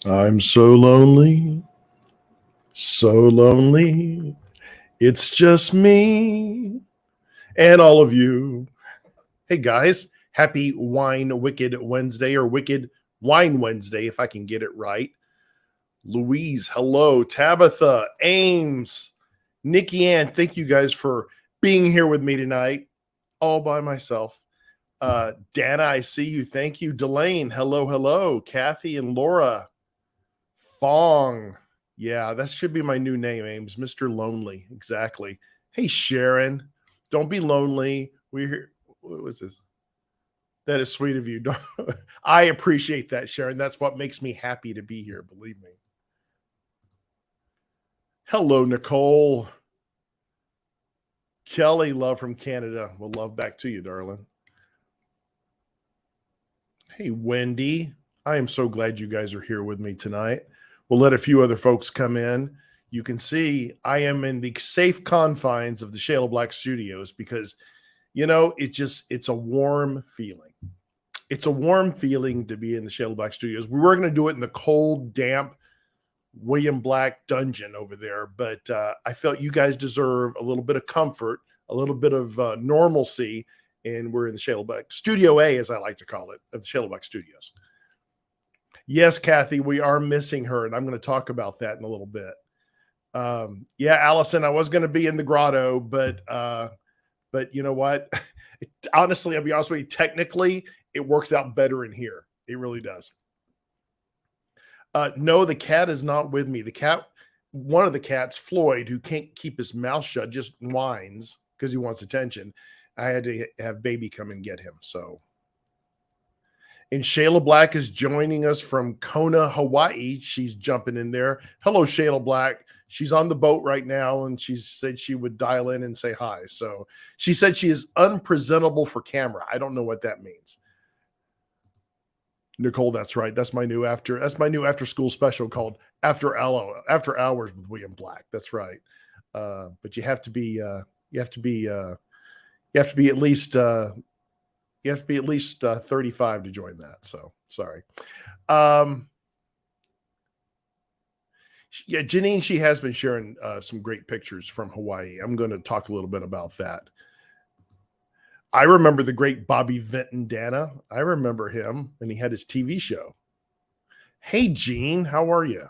I'm so lonely, so lonely. It's just me and all of you. Hey guys, happy Wine Wicked Wednesday or Wicked Wine Wednesday, if I can get it right. Louise, hello. Tabitha, Ames, Nikki Ann, thank you guys for being here with me tonight, all by myself. Dana, I see you. Thank you. Delane, hello, hello. Kathy and Laura, Fong. Yeah, that should be my new name, Ames. Mr. Lonely. Exactly. Hey, Sharon, don't be lonely. We're here. What was this? That is sweet of you. I appreciate that, Sharon. That's what makes me happy to be here, believe me. Hello, Nicole. Kelly, love from Canada. Well, love back to you, darling. Hey, Wendy. I am so glad you guys are here with me tonight. We'll let a few other folks come in. You can see I am in the safe confines of the Shayla Black Studios because, it's a warm feeling. It's a warm feeling to be in the Shayla Black Studios. We were going to do it in the cold, damp William Black dungeon over there, but I felt you guys deserve a little bit of comfort, a little bit of normalcy, and we're in the Shayla Black Studio A, as I like to call it, of the Shayla Black Studios. Yes, Kathy, we are missing her, and I'm going to talk about that in a little bit. Yeah, Allison, I was going to be in the grotto, but you know what? Honestly, I'll be honest with you. Technically, it works out better in here. It really does. No, the cat is not with me. One of the cats, Floyd, who can't keep his mouth shut, just whines because he wants attention. I had to have baby come and get him. So, and Shayla Black is joining us from Kona, Hawaii. She's jumping in there. Hello, Shayla Black. She's on the boat right now, and she said she would dial in and say hi. So she said she is unpresentable for camera. I don't know what that means. Nicole, that's right. That's my new after school special called After Hours with William Black. That's right. But you have to be at least 35 to join that. So sorry. Yeah, Janine, she has been sharing some great pictures from Hawaii. I'm going to talk a little bit about that. I remember the great Bobby Vinton, Dana. I remember him, and he had his TV show. Hey, Gene, how are you?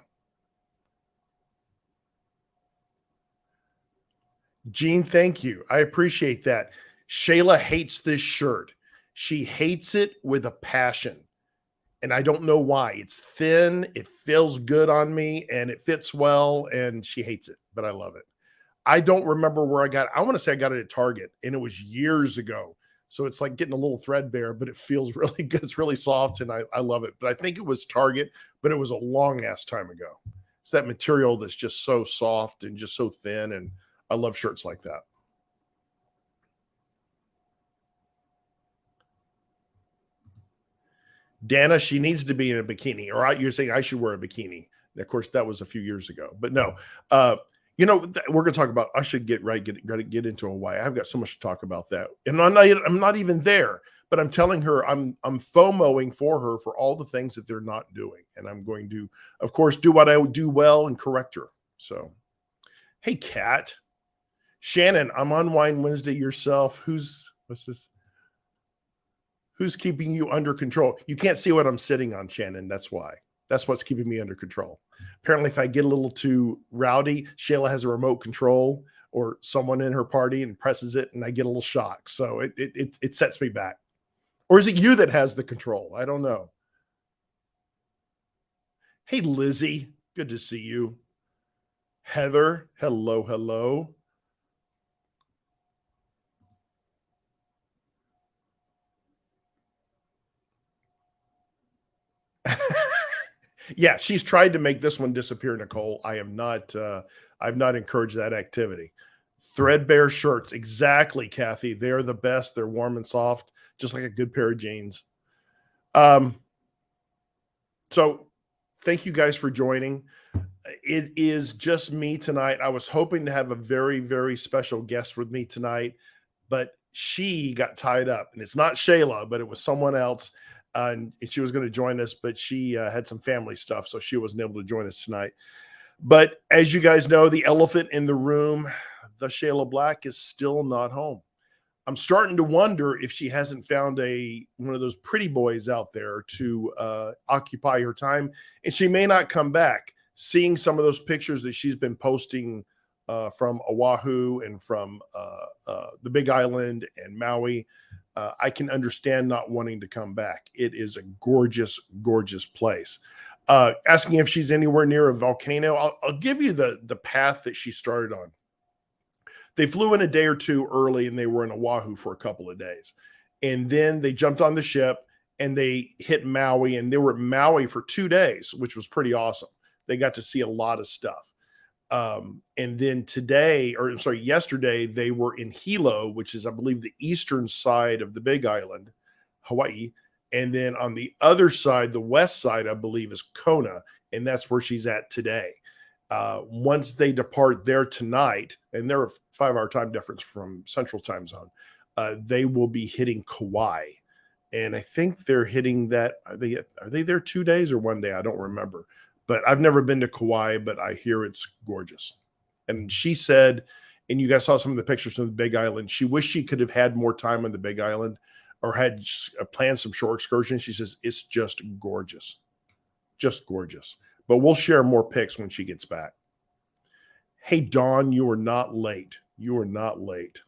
Gene, thank you. I appreciate that. Shayla hates this shirt. She hates it with a passion. And I don't know why. It's thin, it feels good on me, and it fits well, and she hates it, but I love it. I don't remember where I got it. I want to say I got it at Target, and it was years ago. So it's like getting a little threadbare, but it feels really good. It's really soft, and I love it. But I think it was Target, but it was a long ass time ago. It's that material that's just so soft and just so thin, and I love shirts like that. Dana, she needs to be in a bikini, or you're saying I should wear a bikini. And of course, that was a few years ago, but no. We're going to talk about. I should get into Hawaii. I've got so much to talk about that, and I'm not even there. But I'm telling her I'm FOMOing for her for all the things that they're not doing, and I'm going to, of course, do what I do well and correct her. So, hey, Kat, Shannon, I'm on Wine Wednesday yourself. What's this? Who's keeping you under control? You can't see what I'm sitting on, Shannon. That's why. That's what's keeping me under control. Apparently, if I get a little too rowdy, Shayla has a remote control or someone in her party and presses it, and I get a little shocked. So it sets me back. Or is it you that has the control? I don't know. Hey, Lizzie. Good to see you. Heather. Hello, hello. Yeah, she's tried to make this one disappear, Nicole. I've not encouraged that activity. Threadbare shirts, exactly, Kathy. They're the best. They're warm and soft, just like a good pair of jeans. So thank you guys for joining. It is just me tonight. I was hoping to have a very, very special guest with me tonight, but she got tied up, and it's not Shayla, but it was someone else. and she was going to join us, but she had some family stuff, so she wasn't able to join us tonight. But as you guys know, the elephant in the room, the Shayla Black is still not home. I'm starting to wonder if she hasn't found one of those pretty boys out there to occupy her time, and she may not come back. Seeing some of those pictures that she's been posting from Oahu and from the Big Island and Maui, I can understand not wanting to come back. It is a gorgeous, gorgeous place. Asking if she's anywhere near a volcano, I'll give you the path that she started on. They flew in a day or two early and they were in Oahu for a couple of days. And then they jumped on the ship and they hit Maui, and they were at Maui for 2 days, which was pretty awesome. They got to see a lot of stuff. And then yesterday, they were in Hilo, which is, I believe, the eastern side of the Big Island, Hawaii. And then on the other side, the west side, I believe, is Kona. And that's where she's at today. Once they depart there tonight, and they're a 5-hour time difference from Central Time Zone, they will be hitting Kauai. And I think they're hitting that. Are they there 2 days or 1 day? I don't remember. But I've never been to Kauai, but I hear it's gorgeous. And she said, and you guys saw some of the pictures from the Big Island, she wished she could have had more time on the Big Island or had planned some shore excursions. She says it's just gorgeous. Just gorgeous. But we'll share more pics when she gets back. Hey, Dawn, you are not late. You are not late.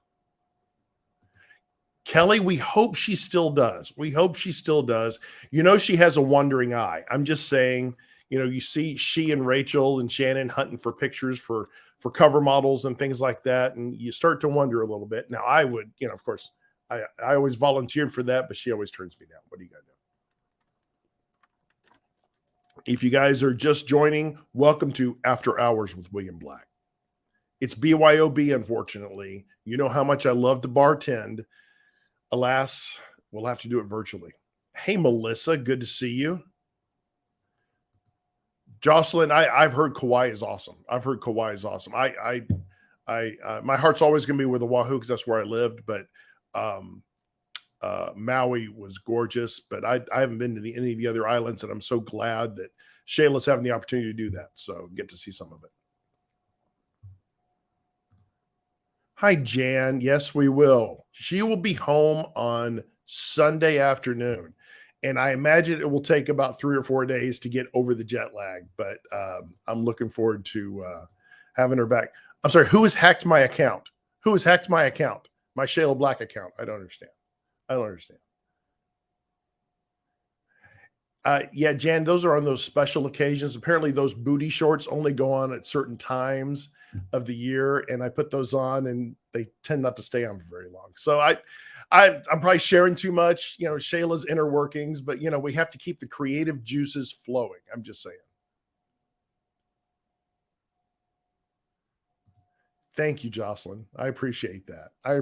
Kelly, we hope she still does. We hope she still does. You know, she has a wandering eye. I'm just saying, you know, you see she and Rachel and Shannon hunting for pictures for cover models and things like that. And you start to wonder a little bit. Now, I would, you know, of course, I always volunteered for that, but she always turns me down. What do you got to do? If you guys are just joining, welcome to After Hours with William Black. It's BYOB, unfortunately. You know how much I love to bartend. Alas, we'll have to do it virtually. Hey, Melissa, good to see you. Jocelyn, I've heard Kauai is awesome. I've heard Kauai is awesome. My heart's always going to be with Oahu because that's where I lived, but Maui was gorgeous, but I haven't been to any of the other islands, and I'm so glad that Shayla's having the opportunity to do that. So get to see some of it. Hi, Jan. Yes, we will. She will be home on Sunday afternoon, and I imagine it will take about 3 or 4 days to get over the jet lag, but I'm looking forward to having her back. I'm sorry, who has hacked my account? Who has hacked my account? My Shayla Black account. I don't understand. Yeah, Jan, those are on those special occasions. Apparently those booty shorts only go on at certain times of the year, and I put those on and they tend not to stay on for very long. So I'm probably sharing too much, you know, Shayla's inner workings, but you know, we have to keep the creative juices flowing. I'm just saying. Thank you, Jocelyn. I appreciate that. I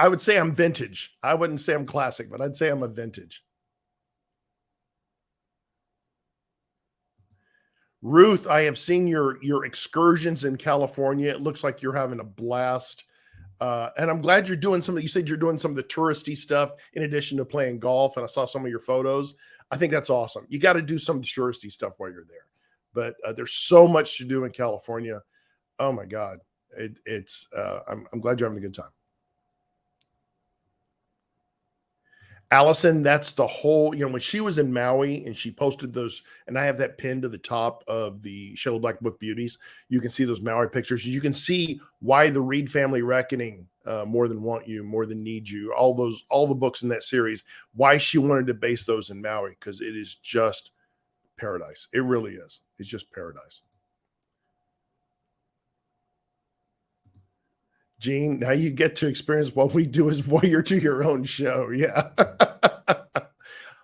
would say I'm vintage. I wouldn't say I'm classic, but I'd say I'm a vintage. Ruth, I have seen your excursions in California. It looks like you're having a blast. And I'm glad you're doing you said you're doing some of the touristy stuff in addition to playing golf. And I saw some of your photos. I think that's awesome. You got to do some touristy stuff while you're there. But there's so much to do in California. Oh my God. I'm glad you're having a good time. Allison, that's the whole, you know, when she was in Maui and she posted those, and I have that pinned to the top of the Shayla Black Book Beauties, you can see those Maui pictures. You can see why the Reed Family Reckoning, More Than Want You, More Than Need You, all the books in that series, why she wanted to base those in Maui, because it is just paradise. It really is. It's just paradise. Gene, now you get to experience what we do as voyeur to your own show. Yeah.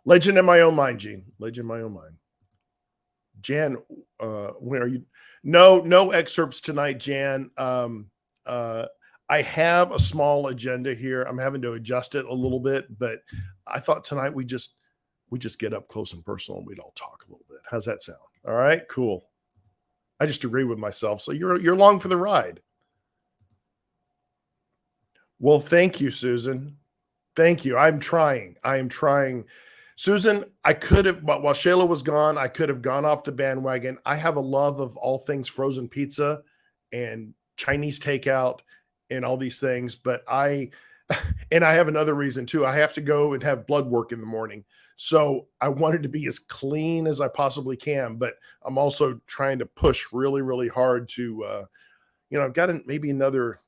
Legend in my own mind, Gene. Legend in my own mind. Jan, where are you? No excerpts tonight, Jan. I have a small agenda here. I'm having to adjust it a little bit, but I thought tonight we just get up close and personal and we'd all talk a little bit. How's that sound? All right, cool. I just agree with myself. So you're along for the ride. Well, thank you, Susan. Thank you. I'm trying. I am trying. Susan, I could have, but while Shayla was gone, I could have gone off the bandwagon. I have a love of all things frozen pizza and Chinese takeout and all these things, but and I have another reason too. I have to go and have blood work in the morning. So I wanted to be as clean as I possibly can, but I'm also trying to push really, really hard to, I've got maybe another,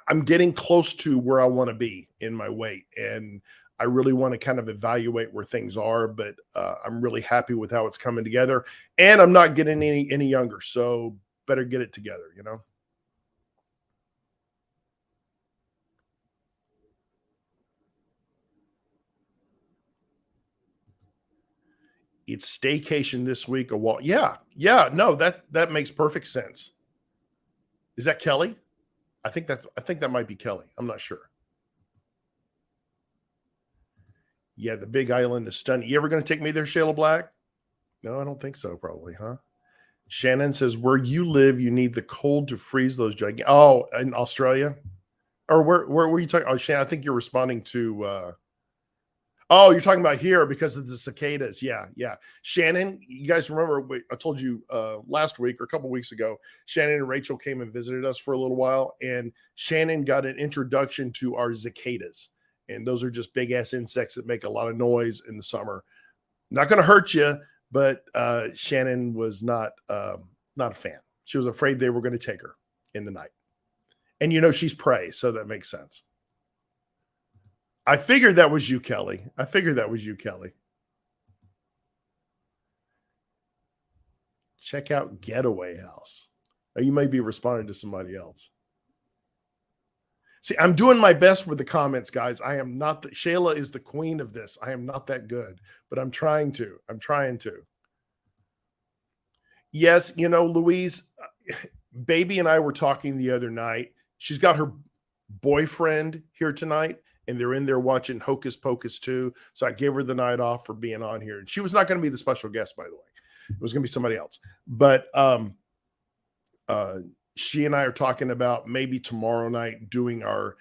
I'm getting close to where I want to be in my weight. And I really want to kind of evaluate where things are, but I'm really happy with how it's coming together. And I'm not getting any younger. So better get it together, It's staycation this week. A walk. Yeah. Yeah. No, that makes perfect sense. Is that Kelly? I think that might be Kelly. I'm not sure. Yeah, the big island is stunning. You ever going to take me there, Shayla Black? No, I don't think so, probably, huh? Shannon says, where you live, you need the cold to freeze those gigantic. Oh, in Australia? Or where were you talking? Oh, Shannon, I think you're responding to oh, you're talking about here because of the cicadas. Yeah, yeah. Shannon, you guys remember I told you last week or a couple weeks ago, Shannon and Rachel came and visited us for a little while, and Shannon got an introduction to our cicadas. And those are just big ass insects that make a lot of noise in the summer. Not going to hurt you, but Shannon was not a fan. She was afraid they were going to take her in the night. And she's prey, so that makes sense. I figured that was you, Kelly. Check out Getaway House. Oh, you may be responding to somebody else. See, I'm doing my best with the comments, guys. I am not Shayla is the queen of this. I am not that good, but I'm trying to. Yes, Louise, baby and I were talking the other night. She's got her boyfriend here tonight, and they're in there watching Hocus Pocus 2. So I gave her the night off for being on here. And she was not going to be the special guest, by the way. It was going to be somebody else. But she and I are talking about maybe tomorrow night doing our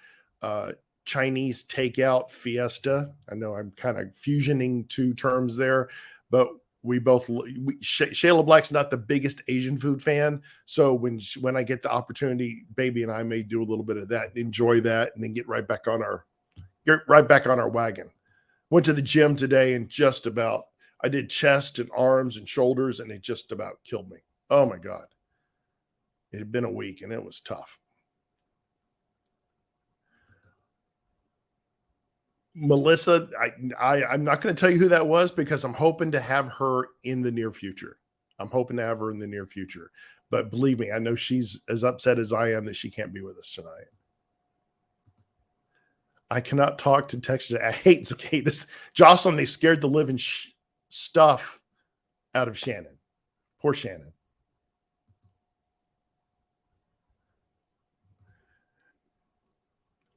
Chinese takeout fiesta. I know I'm kind of fusioning two terms there, but Shayla Black's not the biggest Asian food fan. So when I get the opportunity, baby and I may do a little bit of that, enjoy that, and then get right back on our wagon. Went to the gym today and I did chest and arms and shoulders, and it just about killed me. Oh my God. It had been a week and it was tough. Melissa, I'm not going to tell you who that was because I'm hoping to have her in the near future. But believe me, I know she's as upset as I am that she can't be with us tonight. I cannot talk to text. I hate cicadas. Jocelyn, they scared the living stuff out of Shannon. Poor Shannon.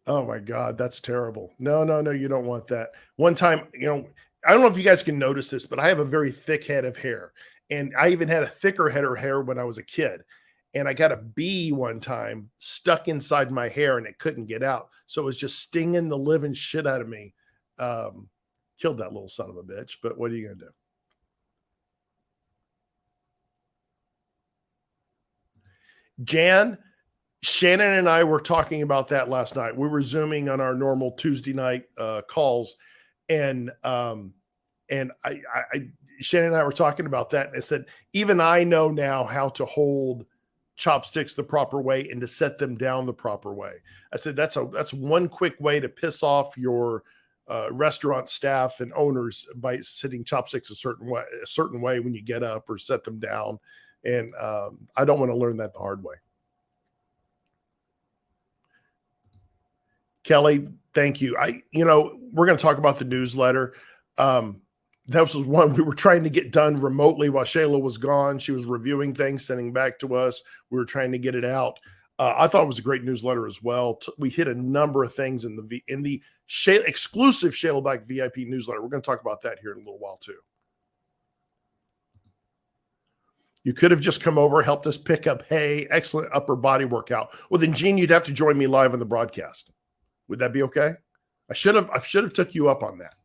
Oh my God, that's terrible. No, you don't want that. One time, I don't know if you guys can notice this, but I have a very thick head of hair. And I even had a thicker head of hair when I was a kid. And I got a bee one time stuck inside my hair and it couldn't get out. So it was just stinging the living shit out of me. Killed that little son of a bitch, but what are you going to do? Jan, Shannon and I were talking about that last night. We were Zooming on our normal Tuesday night calls. And Shannon and I were talking about that. And I said, even I know now how to hold chopsticks the proper way and to set them down the proper way. I said, that's one quick way to piss off your restaurant staff and owners by sitting chopsticks a certain way when you get up or set them down. And I don't want to learn that the hard way. Kelly, thank you. We're going to talk about the newsletter. That was one we were trying to get done remotely while Shayla was gone. She was reviewing things, sending back to us. We were trying to get it out. I thought it was a great newsletter as well. We hit a number of things in the exclusive Shayla Black VIP newsletter. We're going to talk about that here in a little while too. You could have just come over, helped us pick up hay, excellent upper body workout. Well, then, Gene, you'd have to join me live on the broadcast. Would that be okay? I should have took you up on that.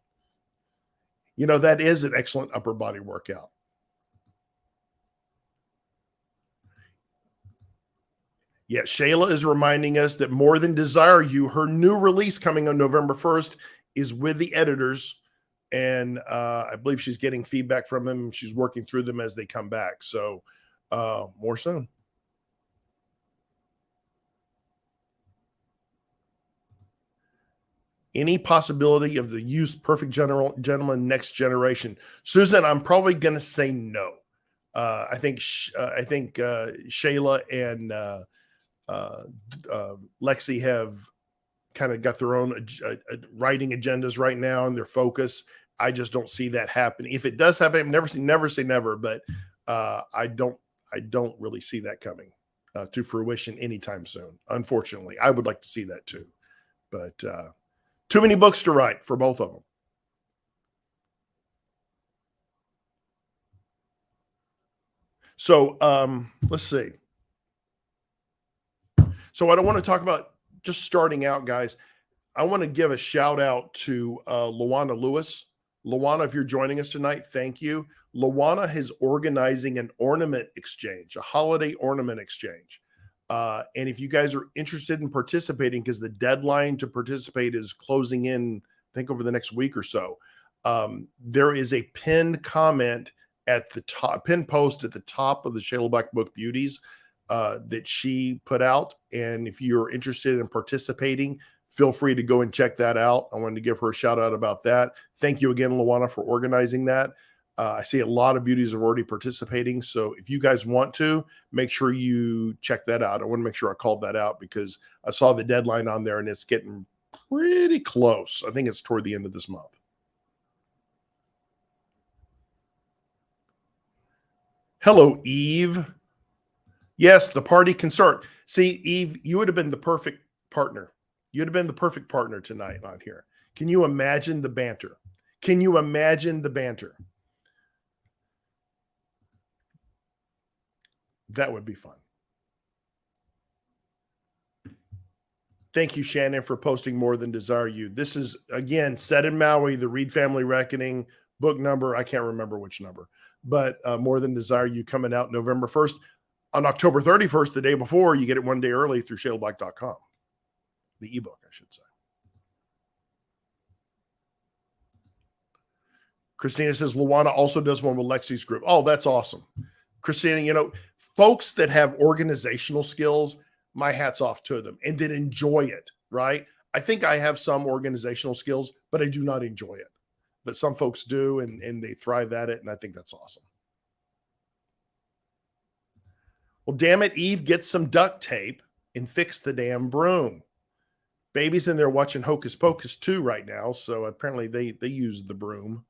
You know, that is an excellent upper body workout. Yeah, Shayla is reminding us that More Than Desire You, her new release coming on November 1st, is with the editors. And I believe she's getting feedback from them. She's working through them as they come back. So more soon. Any possibility of the used Perfect Gentleman next generation? Susan, I'm probably going to say no. I think Shayla and Lexi have kind of got their own writing agendas right now and their focus. I just don't see that happening. If it does happen, never say never, but I don't really see that coming to fruition anytime soon. Unfortunately, I would like to see that too, but too many books to write for both of them. So let's see. So I don't want to talk about just starting out, guys. I want to give a shout out to Luana Lewis. Luana, if you're joining us tonight, thank you. Luana is organizing an ornament exchange, a holiday ornament exchange. And if you guys are interested in participating, because the deadline to participate is closing in, I think over the next week or so, there is a pinned comment at the top, pinned post at the top of the Shayla Black Book Beauties that she put out. And if you're interested in participating, feel free to go and check that out. I wanted to give her a shout out about that. Thank you again, Luana, for organizing that. I see a lot of beauties are already participating. So if you guys want to, make sure you check that out. I want to make sure I called that out because I saw the deadline on there and it's getting pretty close. I think it's toward the end of this month. Hello, Eve. Yes, the party concern. See, Eve, you would have been the perfect partner. You'd have been the perfect partner tonight on here. Can you imagine the banter? Can you imagine the banter? That would be fun. Thank you, Shannon, for posting More Than Desire You. This is, again, Set in Maui, the Reed Family Reckoning book number. I can't remember which number, but More Than Desire You coming out November 1st. On October 31st, the day before, you get it one day early through shaleblack.com. The ebook, I should say. Christina says Luana also does one with Lexi's group. Oh, that's awesome. Christina, you know, folks that have organizational skills, my hat's off to them and that enjoy it, right? I think I have some organizational skills, but I do not enjoy it. But some folks do, and they thrive at it, and I think that's awesome. Well, damn it, Eve, get some duct tape and fix the damn broom. Baby's in there watching Hocus Pocus 2 right now, so apparently they use the broom.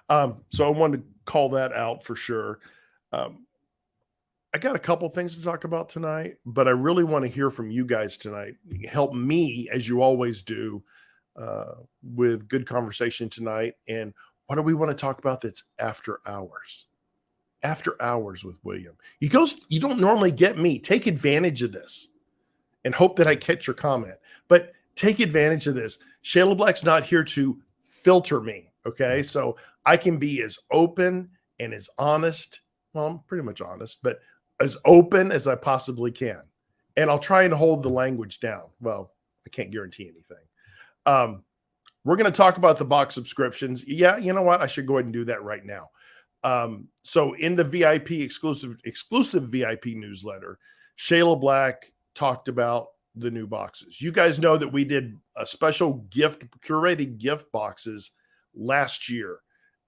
So I wanted to call that out for sure. I got a couple things to talk about tonight, but I really want to hear from you guys tonight. Help me, as you always do, with good conversation tonight. And what do we want to talk about that's after hours? After hours with William. You don't normally get me. Take advantage of this and hope that I catch your comment. But take advantage of this. Shayla Black's not here to filter me. Okay. So I can be as open and as honest. Well, I'm pretty much honest, but as open as I possibly can. And I'll try and hold the language down. Well, I can't guarantee anything. We're going to talk about the box subscriptions. Yeah, you know what? I should go ahead and do that right now. So in the VIP exclusive VIP newsletter, Shayla Black talked about the new boxes. You guys know that we did a special curated gift boxes last year.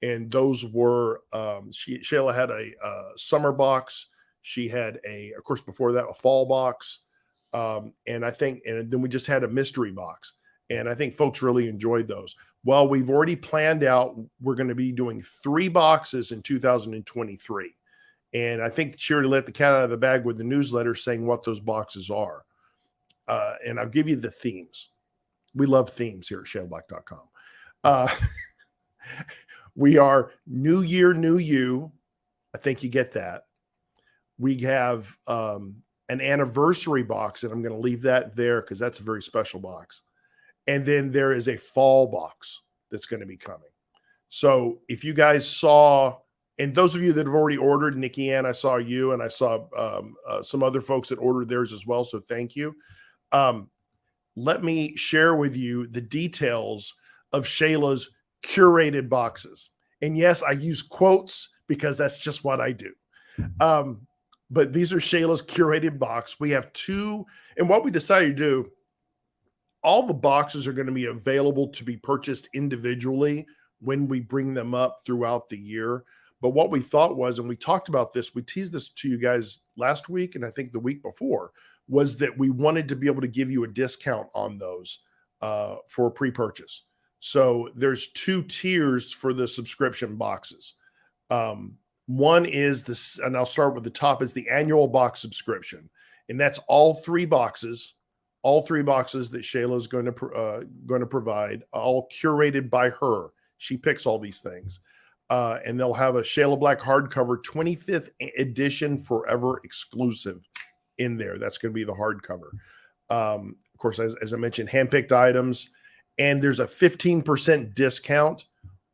And those were, Shayla had a summer box. She had of course, before that, a fall box. And then we just had a mystery box. And I think folks really enjoyed those. Well, we've already planned out, we're going to be doing 3 boxes in 2023. And I think she already let the cat out of the bag with the newsletter saying what those boxes are. And I'll give you the themes. We love themes here at shaleblack.com. We are New Year, New You. I think you get that. We have an anniversary box, and I'm going to leave that there because that's a very special box. And then there is a fall box that's going to be coming. So if you guys saw, and those of you that have already ordered, Nikki Ann, I saw you, and I saw some other folks that ordered theirs as well. So thank you. Let me share with you the details of Shayla's curated boxes. And yes, I use quotes because that's just what I do. But these are Shayla's curated box. We have two, and what we decided to do, all the boxes are going to be available to be purchased individually when we bring them up throughout the year. But what we thought was, and we talked about this, we teased this to you guys last week, and I think the week before, was that we wanted to be able to give you a discount on those for pre-purchase. So there's two tiers for the subscription boxes. One is this, and I'll start with the top, is the annual box subscription. And that's all three boxes that Shayla is going to provide, all curated by her. She picks all these things. And they'll have a Shayla Black hardcover 25th edition forever exclusive in there. That's going to be the hardcover. Of course, as I mentioned, handpicked items, and there's a 15% discount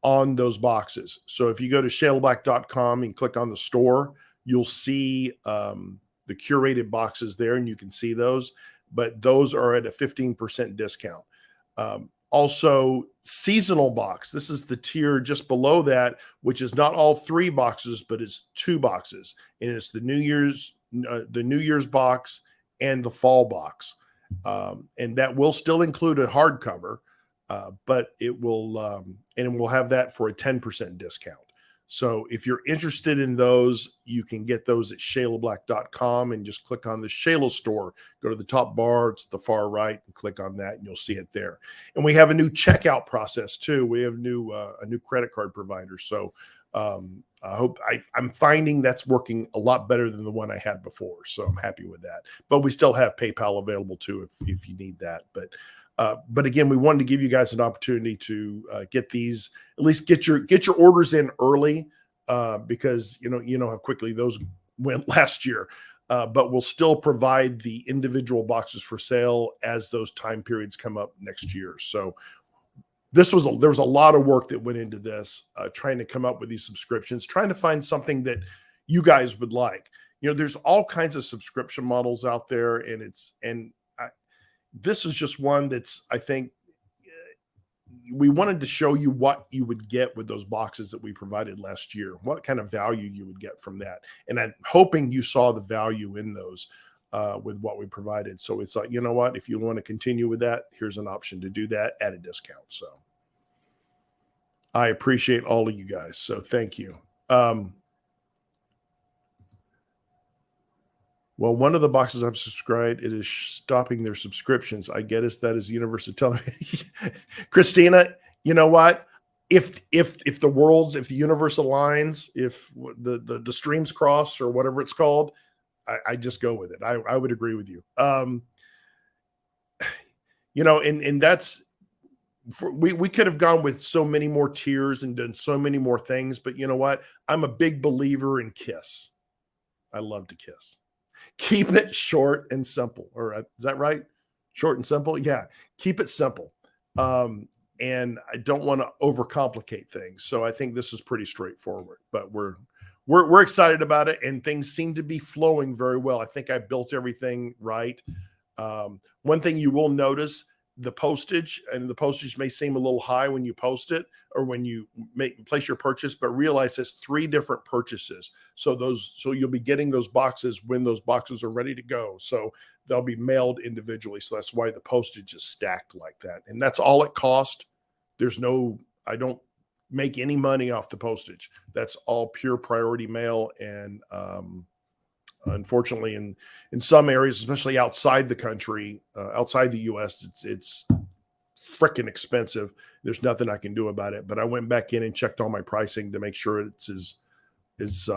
on those boxes. So if you go to shaylablack.com and click on the store, you'll see the curated boxes there, and you can see those, but those are at a 15% discount. Also, seasonal box. This is the tier just below that, which is not all three boxes, but it's two boxes, and it's the New Year's box and the fall box, and that will still include a hardcover, but it will, and we'll have that for a 10% discount. So if you're interested in those, you can get those at shaylablack.com and just click on the Shayla store. Go to the top bar, it's the far right, and click on that, and you'll see it there. And we have a new checkout process too. We have a new credit card provider. So I'm finding that's working a lot better than the one I had before. So I'm happy with that. But we still have PayPal available too if you need that. But again, we wanted to give you guys an opportunity to get these, at least get your orders in early, because you know how quickly those went last year. But we'll still provide the individual boxes for sale as those time periods come up next year. So there was a lot of work that went into this, trying to come up with these subscriptions, trying to find something that you guys would like. You know, there's all kinds of subscription models out there, and this is just one that's, I think, we wanted to show you what you would get with those boxes that we provided last year, what kind of value you would get from that. And I'm hoping you saw the value in those with what we provided. So it's like, you know what, if you want to continue with that, here's an option to do that at a discount. So I appreciate all of you guys. So thank you. Well, one of the boxes I've subscribed, it is stopping their subscriptions. I guess that is Universal Television. Christina, you know what? If the universe aligns, if the streams cross or whatever it's called, I just go with it. I would agree with you. You know, and that's, we could have gone with so many more tiers and done so many more things, but you know what? I'm a big believer in KISS. I love to kiss. Keep it short and simple. Or is that right? Short and simple? Yeah. Keep it simple. And I don't want to overcomplicate things. So I think this is pretty straightforward, but we're excited about it, and things seem to be flowing very well. I think I built everything right. One thing you will notice, the postage may seem a little high when you post it or when you place your purchase, but realize it's 3 different purchases. So you'll be getting those boxes when those boxes are ready to go. So they'll be mailed individually. So that's why the postage is stacked like that. And that's all it cost. I don't make any money off the postage. That's all pure priority mail. And, unfortunately, in some areas, especially outside the country, outside the U.S., it's freaking expensive. There's nothing I can do about it. But I went back in and checked all my pricing to make sure it's as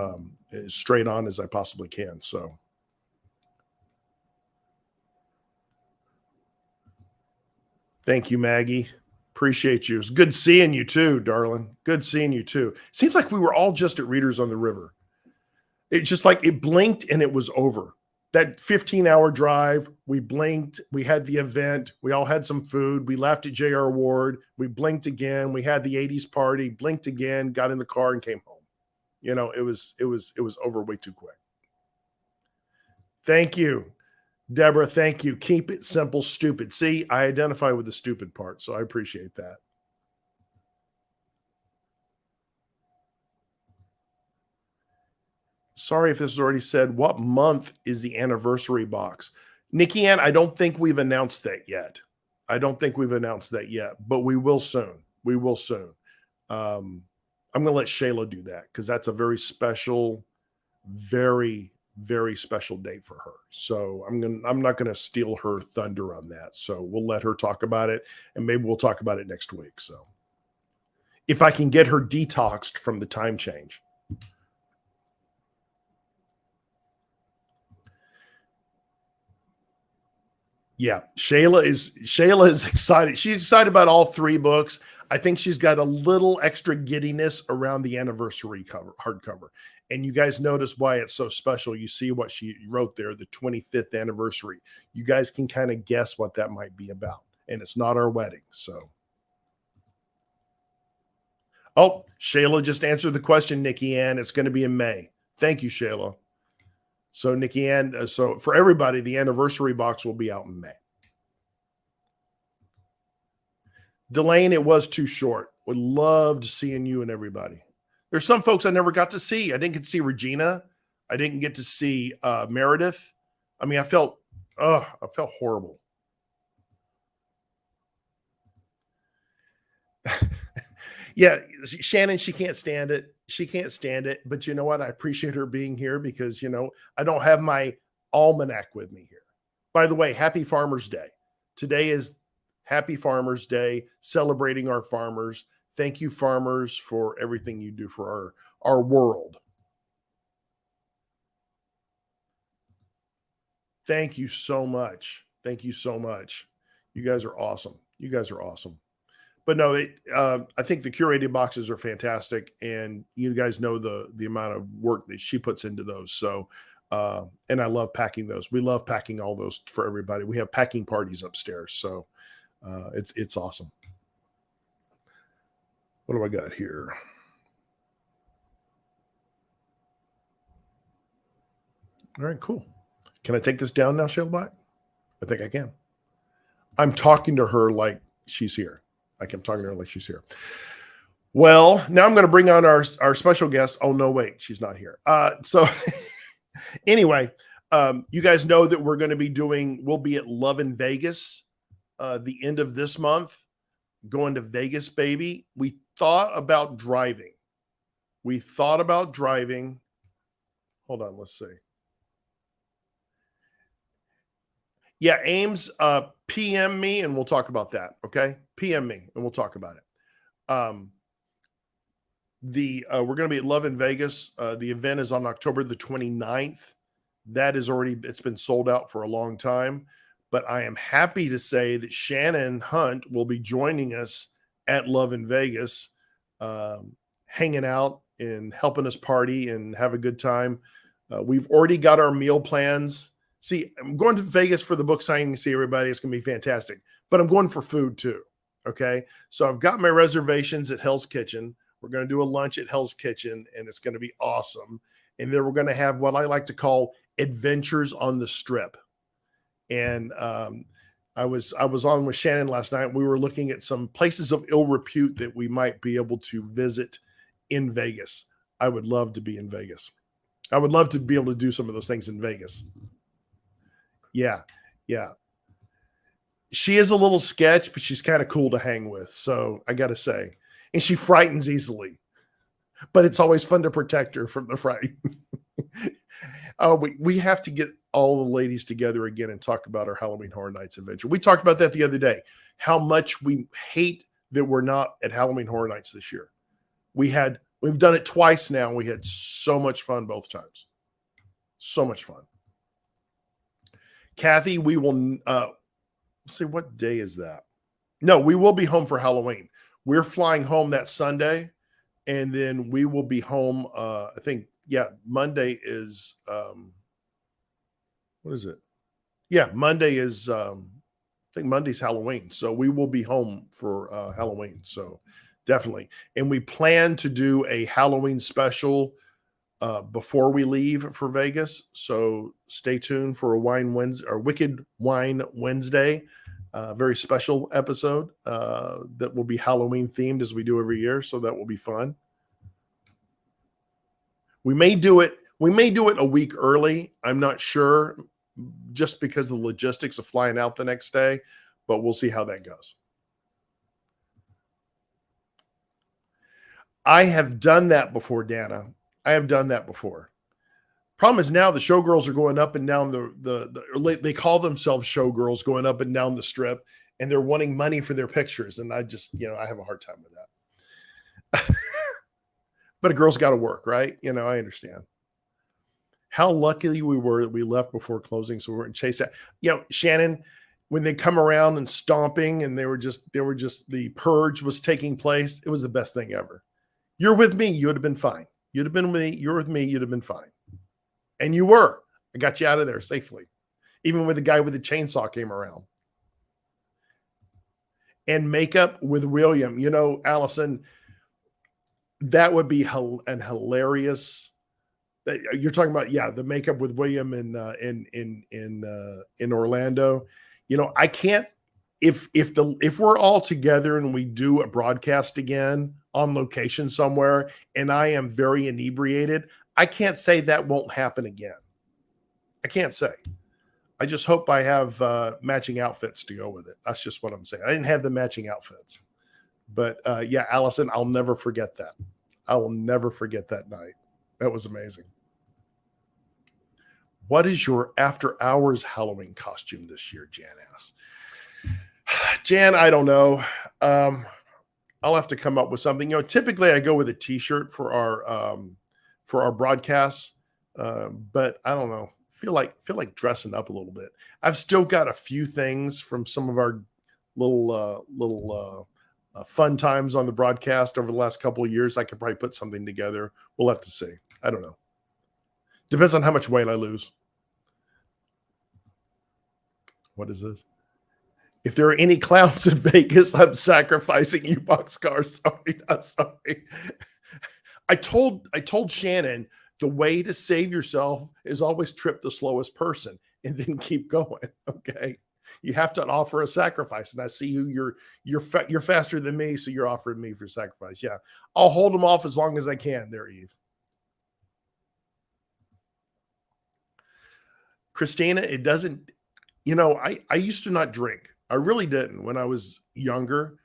straight on as I possibly can. So, thank you, Maggie. Appreciate you. It's good seeing you too, darling. Good seeing you too. Seems like we were all just at Readers on the River. It's just like it blinked and it was over. that 15-hour drive, we blinked, we had the event, we all had some food, we laughed at J.R. Ward, we blinked again, we had the 80s party, blinked again, got in the car and came home. You know, it was over way too quick. Thank you, Deborah. Thank you. Keep it simple, stupid. See, I identify with the stupid part, so I appreciate that. Sorry if this is already said. What month is the anniversary box? Nikki Ann, I don't think we've announced that yet. But we will soon. I'm going to let Shayla do that because that's a very special, very, very special date for her. So I'm not going to steal her thunder on that. So we'll let her talk about it, and maybe we'll talk about it next week. So if I can get her detoxed from the time change. Yeah, Shayla is excited. She's excited about all 3 books. I think she's got a little extra giddiness around the anniversary hardcover. And you guys notice why it's so special. You see what she wrote there, the 25th anniversary. You guys can kind of guess what that might be about. And it's not our wedding. So, oh, Shayla just answered the question, Nikki Ann. It's going to be in May. Thank you, Shayla. So, Nikki Ann, so for everybody, the anniversary box will be out in May. Delane, it was too short. Would loved seeing you and everybody. There's some folks I never got to see. I didn't get to see Regina. I didn't get to see Meredith. I mean, I felt horrible. Yeah, Shannon, she can't stand it. But you know what? I appreciate her being here because, you know, I don't have my almanac with me here. By the way, happy Farmers Day. Today is Happy Farmers Day, celebrating our farmers. Thank you, farmers, for everything you do for our world. Thank you so much. You guys are awesome. But no, I think the curated boxes are fantastic, and you guys know the amount of work that she puts into those. So, and I love packing those. We love packing all those for everybody. We have packing parties upstairs, so it's awesome. What do I got here? All right, cool. Can I take this down now, Shellbot? I think I can. I'm talking to her like she's here. Well, now I'm going to bring on our special guest. Oh, no, wait, she's not here. So anyway, you guys know that we'll be at Love in Vegas the end of this month, going to Vegas, baby. We thought about driving. Hold on, let's see. Yeah, Ames, PM me and we'll talk about that. Okay. PM me and we'll talk about it. We're going to be at Love in Vegas. The event is on October the 29th. It's been sold out for a long time, but I am happy to say that Shannon Hunt will be joining us at Love in Vegas, hanging out and helping us party and have a good time. We've already got our meal plans. See, I'm going to Vegas for the book signing to see everybody. It's going to be fantastic, but I'm going for food too. Okay. So I've got my reservations at Hell's Kitchen. We're going to do a lunch at Hell's Kitchen and it's going to be awesome. And then we're going to have what I like to call adventures on the strip. And I was on with Shannon last night. We were looking at some places of ill repute that we might be able to visit in Vegas. I would love to be in Vegas. I would love to be able to do some of those things in Vegas. Yeah. She is a little sketch, but she's kind of cool to hang with. So I got to say, and she frightens easily, but it's always fun to protect her from the fright. We have to get all the ladies together again and talk about our Halloween Horror Nights adventure. We talked about that the other day, how much we hate that we're not at Halloween Horror Nights this year. We've done it twice now. And we had so much fun both times. So much fun. Kathy, we will see what day is that? No, we will be home for Halloween. We're flying home that Sunday, and then we will be home. I think, Monday is what What is it? Yeah, Monday is I think Monday's Halloween. So we will be home for Halloween. So definitely. And we plan to do a Halloween special before we leave for Vegas. So stay tuned for a Wine Wednesday or Wicked Wine Wednesday. Very special episode that will be Halloween themed as we do every year. So that will be fun. We may do it a week early. I'm not sure, just because of the logistics of flying out the next day, but we'll see how that goes. I have done that before, Dana. I have done that before. Problem is now the showgirls are going up and down they call themselves showgirls, going up and down the strip, and they're wanting money for their pictures. And I just, I have a hard time with that. But a girl's got to work, right? I understand. How lucky we were that we left before closing, so we weren't chased out. Shannon, when they come around and stomping, and they were just the purge was taking place. It was the best thing ever. You're with me, you would have been fine. You'd have been with me. You're with me, you'd have been fine. And you were. I got you out of there safely, even when the guy with the chainsaw came around. And makeup with William, Allison. That would be an hilarious. You're talking about, the makeup with William in Orlando. I can't, if we're all together and we do a broadcast again on location somewhere and I am very inebriated, I can't say that won't happen again. I can't say. I just hope I have matching outfits to go with it. That's just what I'm saying. I didn't have the matching outfits, but Allison, I'll never forget that. I will never forget that night. That was amazing. What is your after hours Halloween costume this year? Jan asks. Jan, I don't know. I'll have to come up with something. Typically I go with a t-shirt for our broadcasts. But I don't know. Feel like dressing up a little bit. I've still got a few things from some of our little fun times on the broadcast over the last couple of years. I could probably put something together. We'll have to see. I don't know. Depends on how much weight I lose. What is this? If there are any clowns in Vegas, I'm sacrificing you, Boxcar. Sorry, not sorry. I told Shannon the way to save yourself is always trip the slowest person and then keep going. Okay. You have to offer a sacrifice. And I see who you're faster than me. So you're offering me for sacrifice. Yeah. I'll hold them off as long as I can there, Eve. Christina, it doesn't, I used to not drink. I really didn't when I was younger,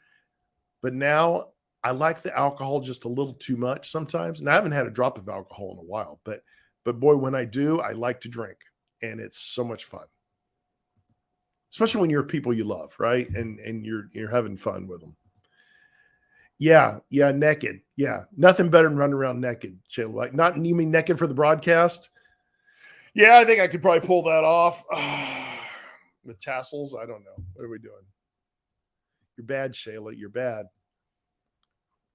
but now I like the alcohol just a little too much sometimes. And I haven't had a drop of alcohol in a while, but boy, when I do, I like to drink, and it's so much fun. Especially when you're people you love, right? And you're having fun with them. Yeah, naked. Yeah, nothing better than running around naked. Like, not you mean naked for the broadcast? Yeah, I think I could probably pull that off with tassels. I don't know. What are we doing? You're bad, Shayla. You're bad.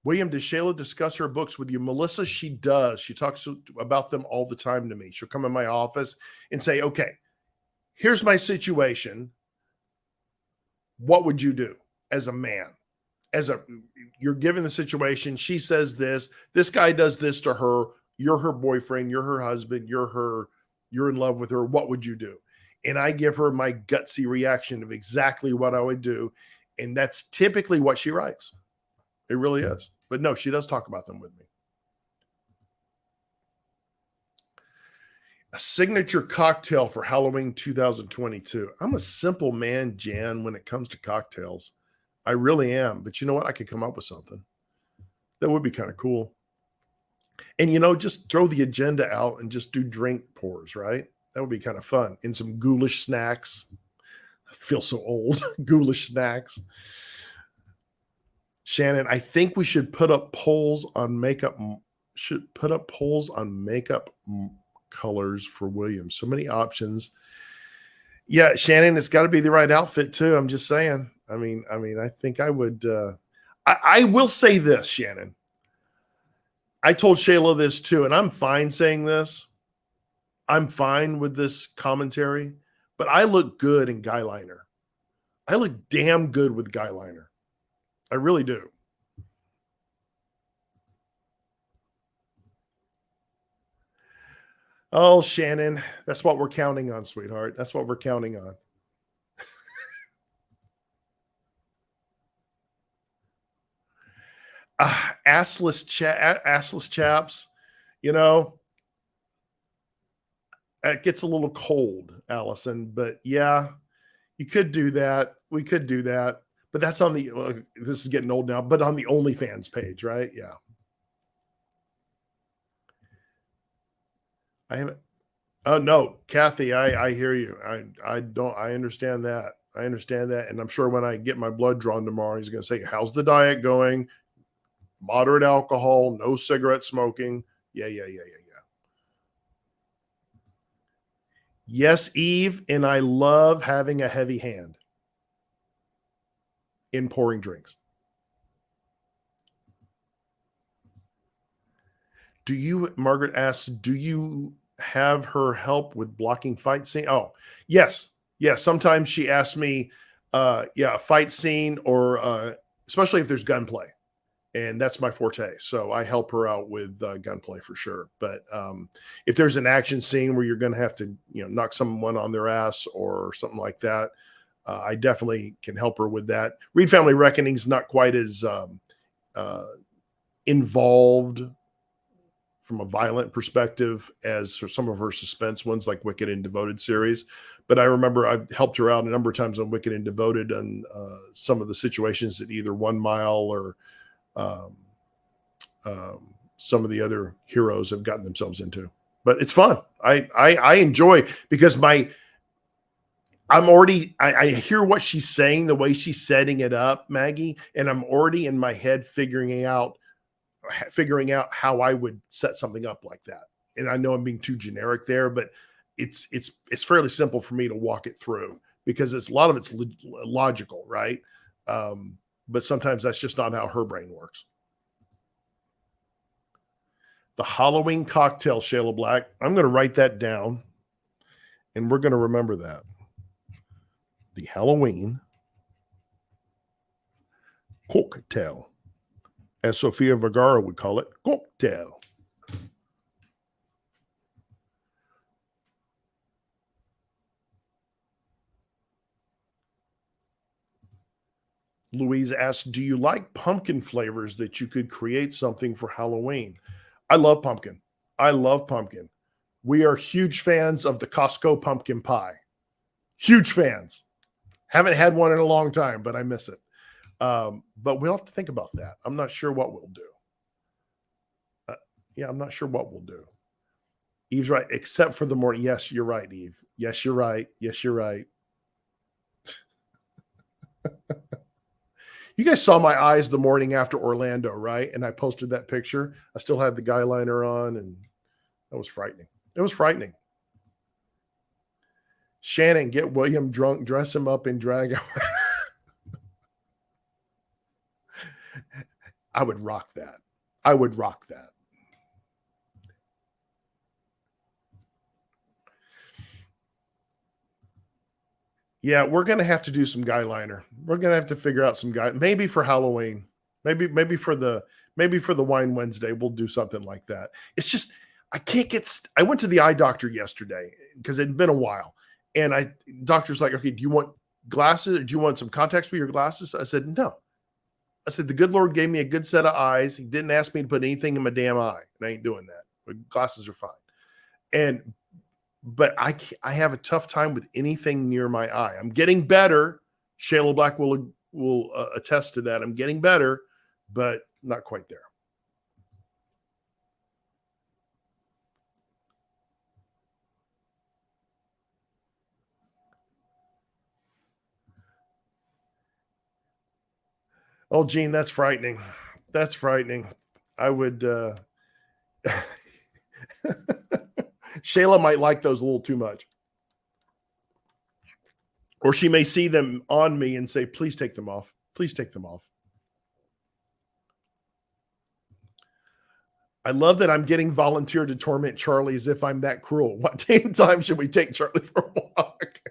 William, does Shayla discuss her books with you? Melissa, she does. She talks about them all the time to me. She'll come in my office and say, okay, here's my situation. What would you do as a man? You're given the situation. She says this guy does this to her. You're her boyfriend. You're her husband. You're in love with her. What would you do? And I give her my gutsy reaction of exactly what I would do. And that's typically what she writes. It really is. But no, she does talk about them with me. A signature cocktail for Halloween 2022. I'm a simple man, Jan, when it comes to cocktails. I really am. But you know what? I could come up with something. That would be kind of cool. And, just throw the agenda out and just do drink pours, right? That would be kind of fun. And some ghoulish snacks. I feel so old. Ghoulish snacks. Shannon, I think we should put up polls on makeup. Colors for William. So many options. Yeah, Shannon, it's got to be the right outfit too. I'm just saying. I mean, I think I would. I will say this, Shannon. I told Shayla this too, and I'm fine saying this. I'm fine with this commentary. but I look good in guy liner. I look damn good with guy liner. I really do. Oh, Shannon, that's what we're counting on, sweetheart. That's what we're counting on. Assless chaps, you know, it gets a little cold, Allison, but yeah, you could do that. We could do that, but that's on the, this is getting old now, but on the OnlyFans page, right? Yeah. I haven't, oh no, Kathy, I hear you. I understand that. I understand that. And I'm sure when I get my blood drawn tomorrow, he's going to say, how's the diet going? Moderate alcohol, no cigarette smoking. Yeah. Yes, Eve. And I love having a heavy hand in pouring drinks. Margaret asks, do you have her help with blocking fight scene? Oh, yes. Yeah. Sometimes she asks me, a fight scene or, especially if there's gunplay, and that's my forte. So I help her out with gunplay for sure. But if there's an action scene where you're going to have to, knock someone on their ass or something like that, I definitely can help her with that. Reed Family Reckoning's not quite as involved from a violent perspective as some of her suspense ones, like Wicked and Devoted series. But I remember I've helped her out a number of times on Wicked and Devoted on some of the situations at either 1 Mile or some of the other heroes have gotten themselves into. But it's fun. I enjoy, because I hear what she's saying, the way she's setting it up, Maggie, and I'm already in my head figuring out how I would set something up like that. And I know I'm being too generic there, but it's fairly simple for me to walk it through, because a lot of it's logical, right? But sometimes that's just not how her brain works. The Halloween cocktail, Shayla Black. I'm going to write that down, and we're going to remember that. The Halloween cocktail, as Sofia Vergara would call it, cocktail. Louise asks, do you like pumpkin flavors that you could create something for Halloween? I love pumpkin. I love pumpkin. We are huge fans of the Costco pumpkin pie. Huge fans. Haven't had one in a long time, but I miss it. But we'll have to think about that. I'm not sure what we'll do. I'm not sure what we'll do. Eve's right, except for the morning. Yes, you're right, Eve. Yes, you're right. Yes, you're right. You guys saw my eyes the morning after Orlando, right? And I posted that picture. I still had the guy liner on, and that was frightening. It was frightening. Shannon, get William drunk, dress him up, and drag him. I would rock that. I would rock that. Yeah, we're going to have to do some guy liner. We're going to have to figure out some guy, maybe for Halloween, maybe for the Wine Wednesday, we'll do something like that. It's just, I went to the eye doctor yesterday because it had been a while, and doctor's like, okay, do you want glasses? Or do you want some contacts with your glasses? I said, no. I said, the good Lord gave me a good set of eyes. He didn't ask me to put anything in my damn eye, and I ain't doing that. My glasses are fine. But I have a tough time with anything near my eye. I'm getting better. Shayla Black will attest to that. I'm getting better, but not quite there. Oh, Gene, that's frightening. That's frightening. I would. Shayla might like those a little too much. Or she may see them on me and say, please take them off. Please take them off. I love that I'm getting volunteered to torment Charlie as if I'm that cruel. What day and time should we take Charlie for a walk?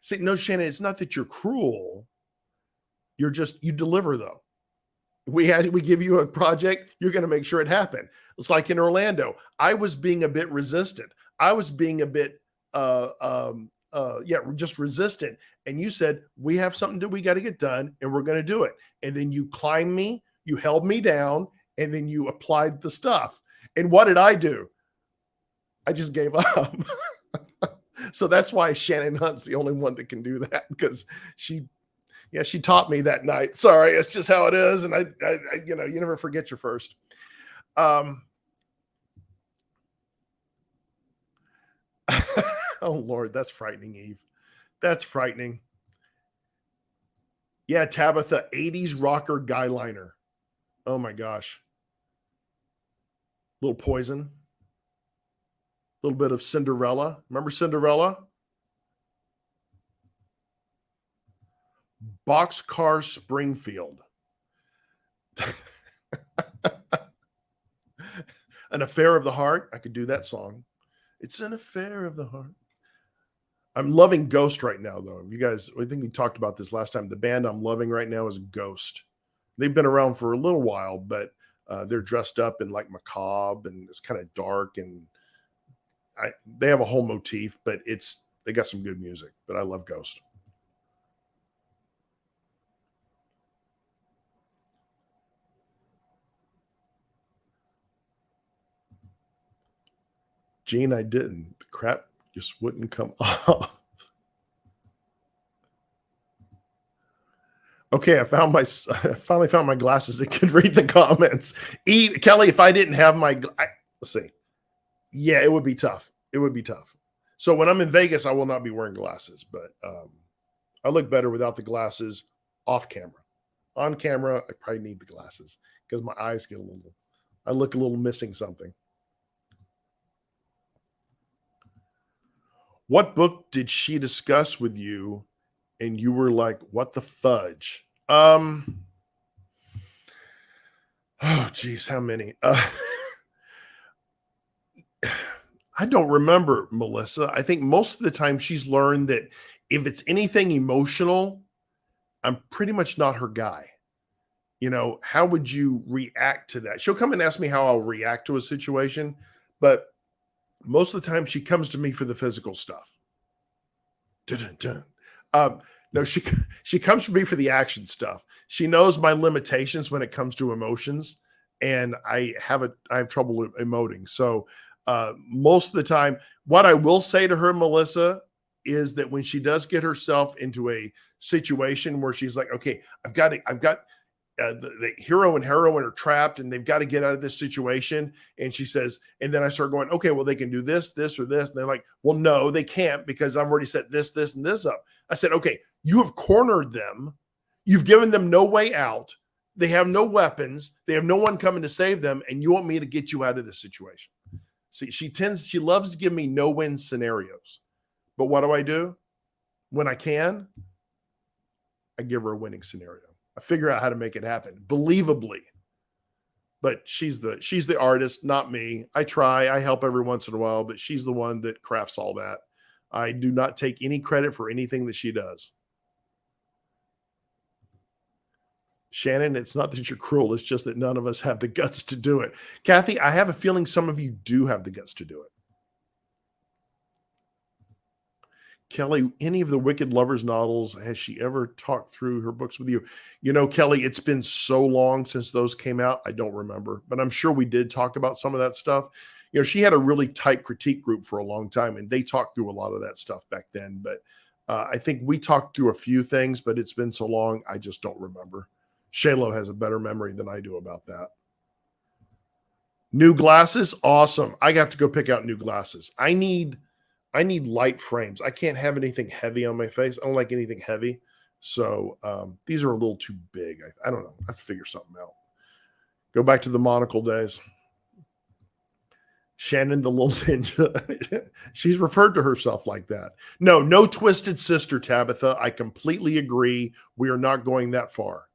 See, no, Shannon, it's not that you're cruel. You deliver though. We give you a project, you're going to make sure it happen. It's like in Orlando. I was being a bit resistant. I was being a bit just resistant. And you said, we have something that we got to get done and we're going to do it. And then you climbed me, you held me down, and then you applied the stuff. And what did I do? I just gave up. So that's why Shannon Hunt's the only one that can do that, because she taught me that night. Sorry, it's just how it is. And I you never forget your first. Oh Lord, that's frightening, Eve. That's frightening. Yeah, Tabitha, 80s rocker guy liner. Oh my gosh. Little Poison. A little bit of Cinderella. Remember Cinderella? Boxcar Springfield. An Affair of the Heart. I could do that song. It's an affair of the heart. I'm loving Ghost right now, though. You guys, I think we talked about this last time. The band I'm loving right now is Ghost. They've been around for a little while, but they're dressed up in like macabre and it's kind of dark, and they have a whole motif, but they got some good music. But I love Ghost. Gene, I didn't. The crap just wouldn't come off. Okay, I finally found my glasses that could read the comments. Kelly, if I didn't have let's see. Yeah, it would be tough. It would be tough. So when I'm in Vegas, I will not be wearing glasses, but I look better without the glasses off camera. On camera, I probably need the glasses because my eyes I look a little missing something. What book did she discuss with you and you were like, what the fudge? Oh, geez, how many? I don't remember, Melissa. I think most of the time she's learned that if it's anything emotional, I'm pretty much not her guy. How would you react to that? She'll come and ask me how I'll react to a situation, but most of the time she comes to me for the physical stuff. No, she comes to me for the action stuff. She knows my limitations when it comes to emotions, and I have trouble emoting. So most of the time, what I will say to her, Melissa, is that when she does get herself into a situation where she's like, okay, I've got the hero and heroine are trapped and they've got to get out of this situation. And she says, and then I start going, okay, well, they can do this, this, or this. And they're like, well, no, they can't because I've already set this, this, and this up. I said, okay, you have cornered them. You've given them no way out. They have no weapons. They have no one coming to save them. And you want me to get you out of this situation. See, she loves to give me no-win scenarios. But what do? When I can, I give her a winning scenario. I figure out how to make it happen believably. But she's the artist, not me. I try, I help every once in a while, but she's the one that crafts all that. I do not take any credit for anything that she does. Shannon, it's not that you're cruel. It's just that none of us have the guts to do it. Kathy, I have a feeling some of you do have the guts to do it. Kelly, any of the Wicked Lovers novels, has she ever talked through her books with you? Kelly, it's been so long since those came out. I don't remember, but I'm sure we did talk about some of that stuff. She had a really tight critique group for a long time, and they talked through a lot of that stuff back then. But I think we talked through a few things, but it's been so long, I just don't remember. Shaylo has a better memory than I do about that. New glasses, awesome. I have to go pick out new glasses. I need light frames. I can't have anything heavy on my face. I don't like anything heavy. So these are a little too big. I don't know. I have to figure something out. Go back to the monocle days. Shannon, the little ninja. She's referred to herself like that. No twisted sister, Tabitha. I completely agree. We are not going that far.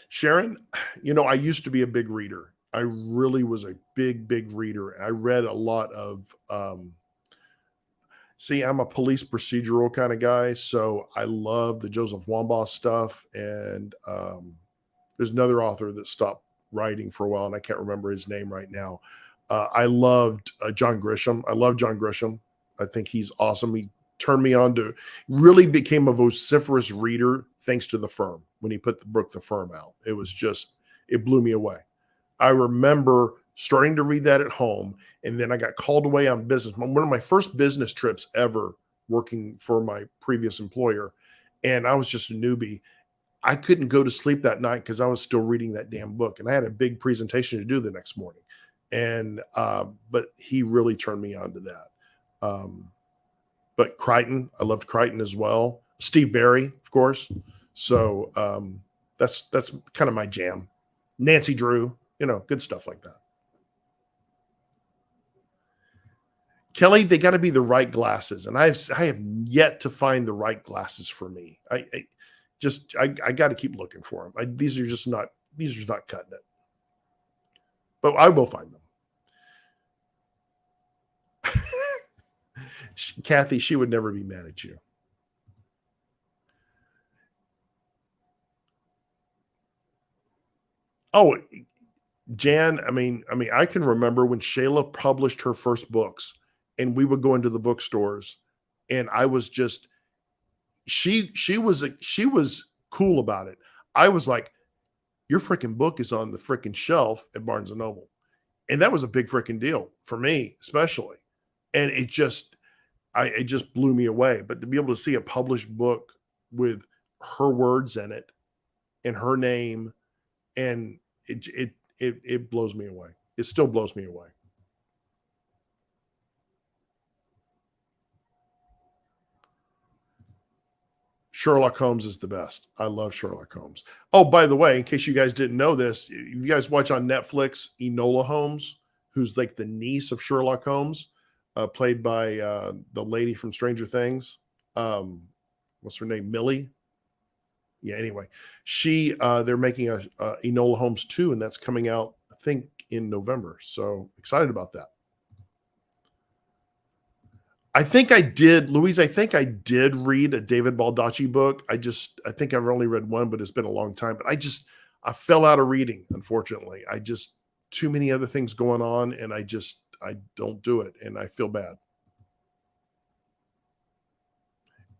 Sharon, I used to be a big reader. I really was a big reader. I read a lot of see, I'm a police procedural kind of guy, so I love the Joseph Wambaugh stuff. And there's another author that stopped writing for a while, and I can't remember his name right now. I loved John Grisham. I love John Grisham. I think he's awesome. He turned me on to, really became a vociferous reader thanks to The Firm. When he put the book The Firm out, it was just, it blew me away. I remember starting to read that at home, and then I got called away on business. One of my first business trips ever, working for my previous employer, and I was just a newbie. I couldn't go to sleep that night because I was still reading that damn book, and I had a big presentation to do the next morning. And but he really turned me on to that. But Crichton, I loved Crichton as well. Steve Berry, of course. So that's kind of my jam. Nancy Drew, good stuff like that. Kelly, they got to be the right glasses, and I have yet to find the right glasses for me. I got to keep looking for them. These are just not cutting it, but I will find them. Kathy, she would never be mad at you. Oh, Jan, I mean, I can remember when Shayla published her first books, and we would go into the bookstores, and I was just, she was cool about it. I was like, your freaking book is on the freaking shelf at Barnes and Noble. And that was a big freaking deal for me, especially. And it just blew me away. But to be able to see a published book with her words in it and her name, and it blows me away. It still blows me away. Sherlock Holmes is the best. I love Sherlock Holmes. Oh, by the way, in case you guys didn't know this, you guys watch on Netflix Enola Holmes, who's like the niece of Sherlock Holmes, played by the lady from Stranger Things. What's her name? Millie. Yeah. Anyway, they're making a Enola Holmes 2, and that's coming out, I think, in November. So excited about that. I think I did, Louise. I think I did read a David Baldacci book. I think I've only read one, but it's been a long time. But I fell out of reading, unfortunately. Too many other things going on, and I don't do it, and I feel bad.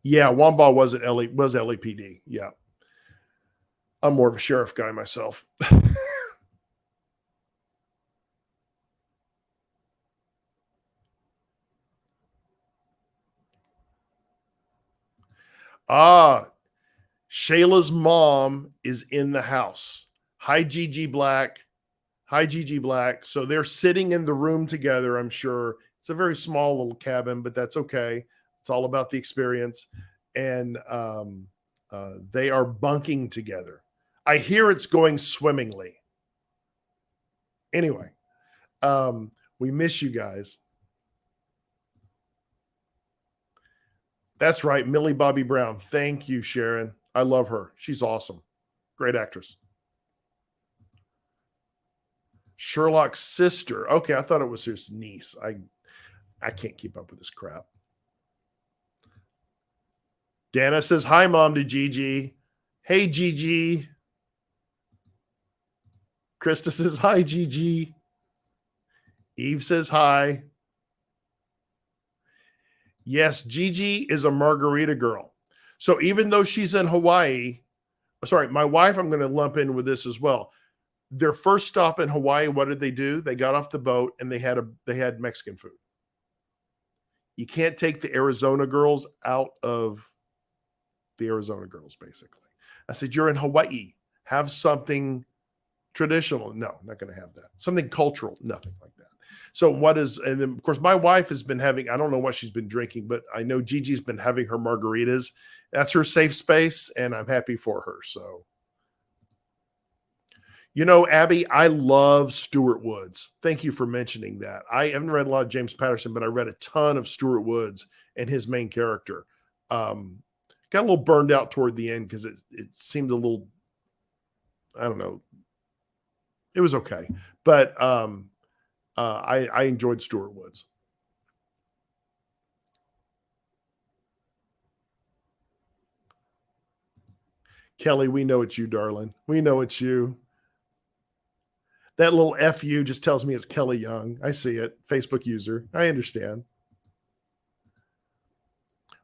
Yeah, Wambaugh was LAPD. Yeah, I'm more of a sheriff guy myself. Shayla's mom is in the house. Hi, Gigi Black. Hi, Gigi Black. So they're sitting in the room together, I'm sure. It's a very small little cabin, but that's okay. It's all about the experience. And they are bunking together. I hear it's going swimmingly. Anyway, we miss you guys. That's right, Millie Bobby Brown. Thank you, Sharon. I love her. She's awesome. Great actress. Sherlock's sister. Okay, I thought it was his niece. I can't keep up with this crap. Dana says hi, Mom, to Gigi. Hey, Gigi. Krista says hi, Gigi. Eve says hi. Yes, Gigi is a margarita girl. So even though she's in Hawaii, sorry, my wife, I'm going to lump in with this as well. Their first stop in Hawaii, what did they do? They got off the boat and they had Mexican food. You can't take the Arizona girls out of the Arizona girls, basically. I said, you're in Hawaii. Have something traditional. No, not going to have that. Something cultural. Nothing like that. So and then of course my wife has been having, I don't know what she's been drinking, but I know Gigi's been having her margaritas. That's her safe space, and I'm happy for her. So, Abby, I love Stuart Woods. Thank you for mentioning that. I haven't read a lot of James Patterson, but I read a ton of Stuart Woods and his main character. Got a little burned out toward the end because it seemed a little, I don't know, It was okay, but I enjoyed Stuart Woods. Kelly, we know it's you, darling. We know it's you. That little FU just tells me it's Kelly Young. I see it. Facebook user. I understand.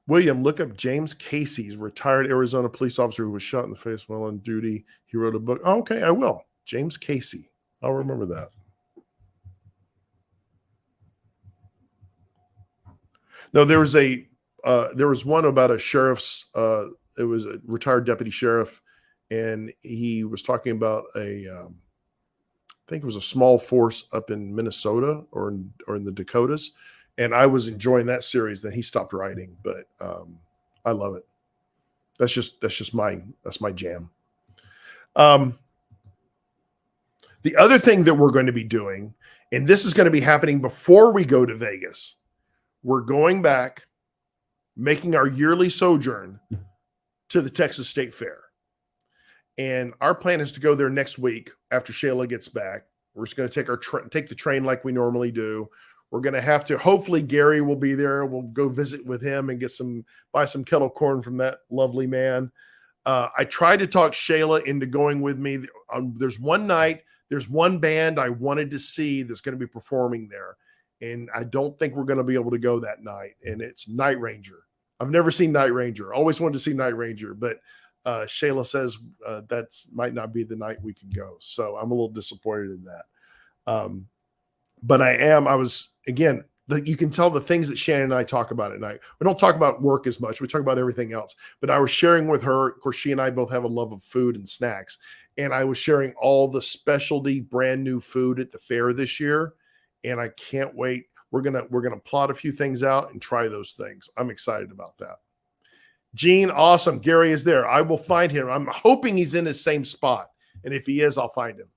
William, look up James Casey's retired Arizona police officer who was shot in the face while on duty. He wrote a book. Oh, okay, I will. James Casey. I'll remember that. No, there was one about a sheriff's. It was a retired deputy sheriff, and he was talking about I think it was a small force up in Minnesota or in the Dakotas, and I was enjoying that series. Then he stopped writing, but I love it. That's my jam. The other thing that we're going to be doing, and this is going to be happening before we go to Vegas, we're going back, making our yearly sojourn to the Texas State Fair. And our plan is to go there next week after Shayla gets back. We're just going to take the train like we normally do. We're going to have to, hopefully Gary will be there. We'll go visit with him and buy some kettle corn from that lovely man. I tried to talk Shayla into going with me. There's one night, there's one band I wanted to see that's going to be performing there. And I don't think we're going to be able to go that night. And it's Night Ranger. I've never seen Night Ranger. Always wanted to see Night Ranger, but Shayla says that's might not be the night we can go. So I'm a little disappointed in that. But I was, again, you can tell the things that Shannon and I talk about at night. We don't talk about work as much. We talk about everything else. But I was sharing with her, of course, she and I both have a love of food and snacks. And I was sharing all the specialty brand new food at the fair this year. And I can't wait. We're gonna plot a few things out and try those things. I'm excited about that. Gene, awesome. Gary is there. I will find him. I'm hoping he's in his same spot. And if he is, I'll find him.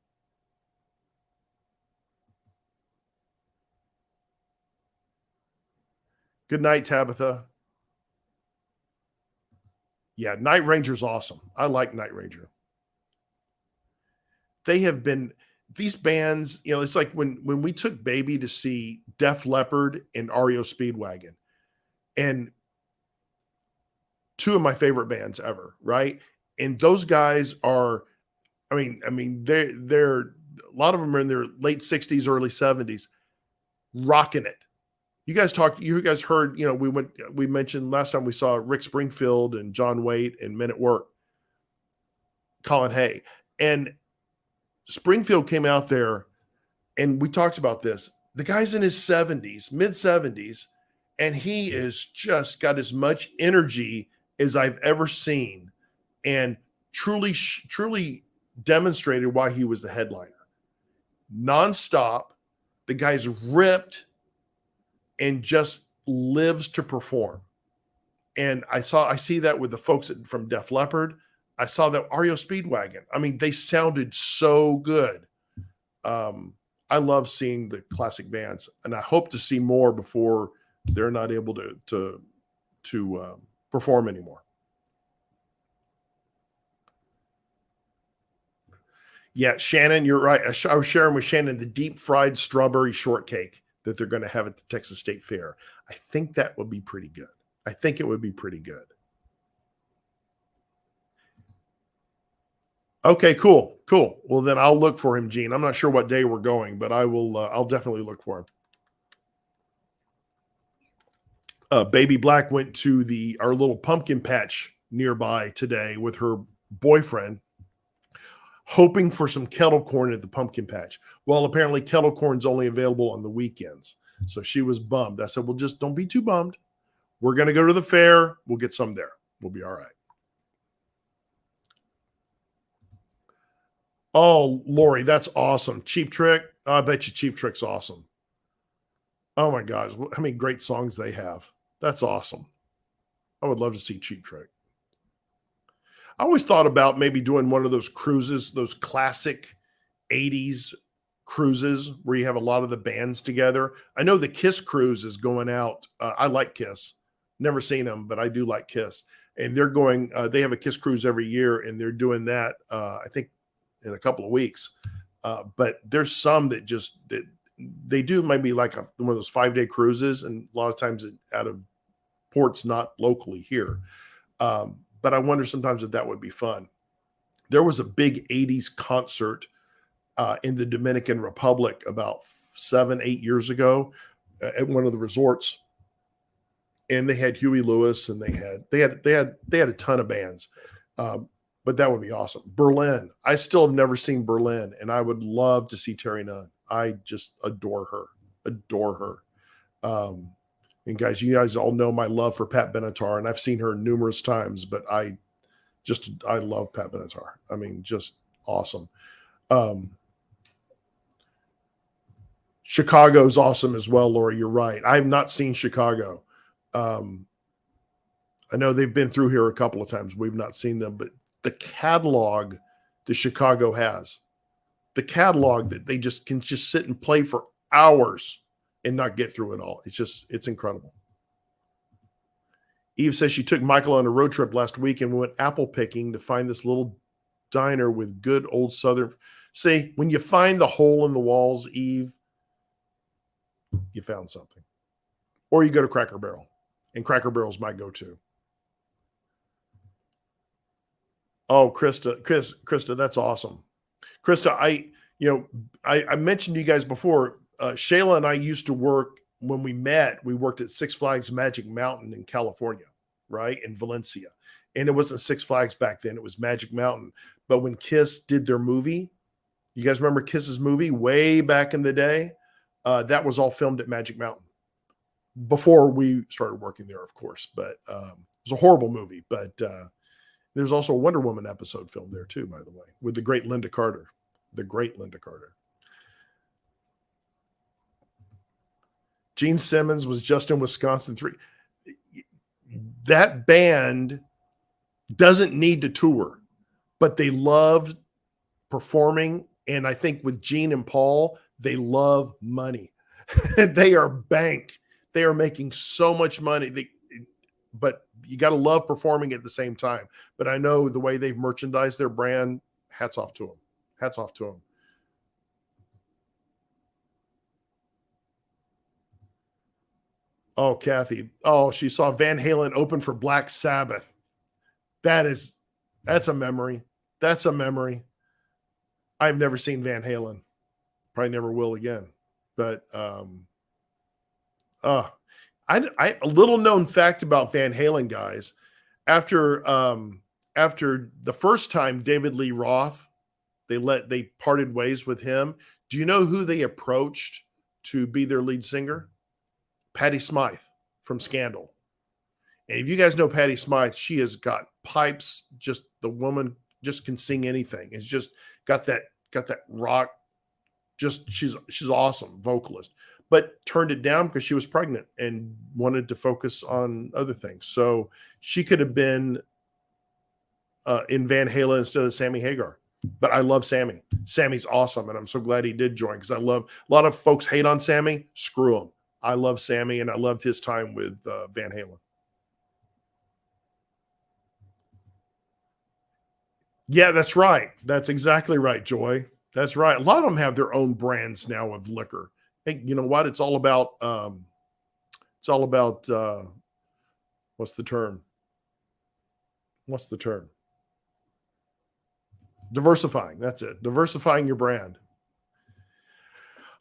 Good night, Tabitha. Yeah, Night Ranger's awesome. I like Night Ranger. They have been these bands, it's like when we took Baby to see Def Leppard and REO Speedwagon, and two of my favorite bands ever, right? And those guys are, I mean, they're a lot of them are in their late 60s, early 70s, rocking it. You guys heard, we mentioned last time we saw Rick Springfield and John Waite and Men at Work, Colin Hay. And Springfield came out there and we talked about this. The guy's in his 70s, mid 70s, and he is just got as much energy as I've ever seen, and truly demonstrated why he was the headliner. Nonstop, the guy's ripped and just lives to perform. And I see that with the folks from Def Leppard. I saw that REO Speedwagon. I mean, they sounded so good. I love seeing the classic bands, and I hope to see more before they're not able to perform anymore. Yeah, Shannon, you're right. I was sharing with Shannon the deep fried strawberry shortcake that they're going to have at the Texas State Fair. I think that would be pretty good. I think it would be pretty good. Okay, cool. Well, then I'll look for him, Gene. I'm not sure what day we're going, but I will. I'll definitely look for him. Baby Black went to our little pumpkin patch nearby today with her boyfriend, hoping for some kettle corn at the pumpkin patch. Well, apparently kettle corn's only available on the weekends. So she was bummed. I said, well, just don't be too bummed. We're going to go to the fair. We'll get some there. We'll be all right. Oh, Lori, that's awesome. Cheap Trick. I bet you Cheap Trick's awesome. Oh my gosh. How many great songs they have. That's awesome. I would love to see Cheap Trick. I always thought about maybe doing one of those cruises, those classic 80s cruises where you have a lot of the bands together. I know the Kiss cruise is going out. I like Kiss. Never seen them, but I do like Kiss. And they're going, they have a Kiss cruise every year, and they're doing that, I think, in a couple of weeks. But there's some that just that they do maybe like one of those 5-day cruises, and a lot of times out of ports not locally here. But I wonder sometimes if that would be fun. There was a big 80s concert in the Dominican Republic about 7-8 years ago at one of the resorts, and they had Huey Lewis, and they had a ton of bands. But that would be awesome. Berlin. I still have never seen Berlin, and I would love to see Terry Nunn. I just adore her. Adore her. And guys, you guys all know my love for Pat Benatar, and I've seen her numerous times, but I love Pat Benatar. I mean, just awesome. Chicago's awesome as well, Lori. You're right. I have not seen Chicago. I know they've been through here a couple of times. We've not seen them, but the catalog that Chicago has, the catalog that they just can just sit and play for hours and not get through it all. It's incredible. Eve says she took Michael on a road trip last week and we went apple picking to find this little diner with good old Southern. See, when you find the hole in the walls, Eve, you found something. Or you go to Cracker Barrel, and Cracker Barrel's my go-to. Oh, Krista, that's awesome. Krista, I mentioned to you guys before, Shayla and I used to work when we met. We worked at Six Flags Magic Mountain in California, right? In Valencia. And it wasn't Six Flags back then. It was Magic Mountain. But when Kiss did their movie, you guys remember Kiss's movie way back in the day? That was all filmed at Magic Mountain before we started working there, of course. But it was a horrible movie. But there's also a Wonder Woman episode filmed there too, by the way, with the great Linda Carter. The great Linda Carter. Gene Simmons was just in Wisconsin 3. That band doesn't need to tour, but they love performing. And I think with Gene and Paul, they love money. They are bank. They are making so much money. But you got to love performing at the same time. But I know the way they've merchandised their brand, hats off to them. Hats off to them. Oh, Kathy. Oh, she saw Van Halen open for Black Sabbath. That's a memory. That's a memoy. I've never seen Van Halen. Probably never will again. But a little known fact about Van Halen, guys. After the first time David Lee Roth, they parted ways with him. Do you know who they approached to be their lead singer? Patti Smythe from Scandal. And if you guys know Patti Smythe, she has got pipes. Just the woman just can sing anything. It's just got that rock. Just she's awesome vocalist, but turned it down because she was pregnant and wanted to focus on other things. So she could have been in Van Halen instead of Sammy Hagar. But I love Sammy. Sammy's awesome, and I'm so glad he did join because I love a lot of folks hate on Sammy. Screw him. I love Sammy, and I loved his time with Van Halen. Yeah, that's right. That's exactly right, Joy. That's right. A lot of them have their own brands now of liquor. Hey, you know what? It's all about what's the term? What's the term? Diversifying. That's it. Diversifying your brand.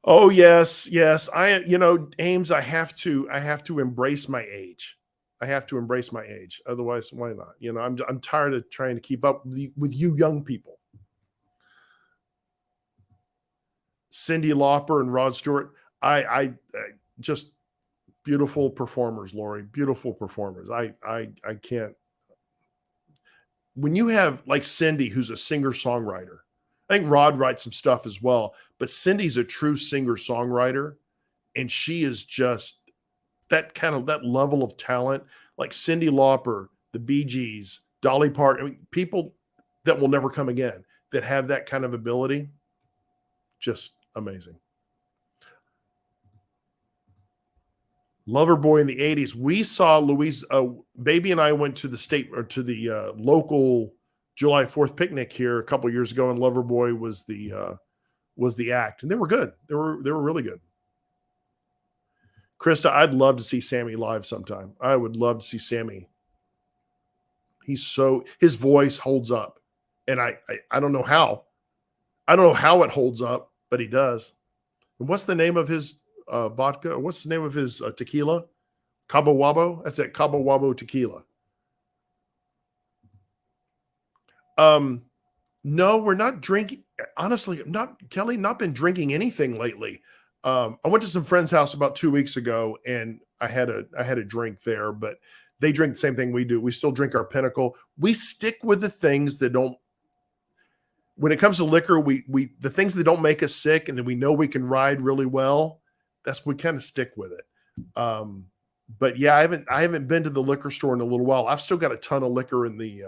Oh, yes. Ames, I have to embrace my age. I have to embrace my age. Otherwise, why not? I'm tired of trying to keep up with you young people. Cyndi Lauper and Rod Stewart. I just beautiful performers, Lori. Beautiful performers. I can't. When you have like Cyndi, who's a singer-songwriter, I think Rod writes some stuff as well, but Cindy's a true singer-songwriter, and she is just that level of talent, like Cyndi Lauper, the Bee Gees, Dolly Parton, people that will never come again that have that kind of ability. Just amazing. Loverboy in the 80s. We saw Louise, Baby and I went to the local July 4th picnic here a couple years ago, and Loverboy was the was the act, and they were good. They were really good. Krista, I'd love to see Sammy live sometime. I would love to see Sammy. His voice holds up, and I don't know how. I don't know how it holds up, but he does. And what's the name of his vodka? What's the name of his tequila? Cabo Wabo. That's it. Cabo Wabo tequila. No, we're not drinking. Honestly, Kelly, not been drinking anything lately. I went to some friend's house about 2 weeks ago, and I had a drink there, but they drink the same thing we do. We still drink our Pinnacle. We stick with the things that don't. When it comes to liquor, the things that don't make us sick, and that we know we can ride really well. We kind of stick with it. But yeah, I haven't been to the liquor store in a little while. I've still got a ton of liquor in the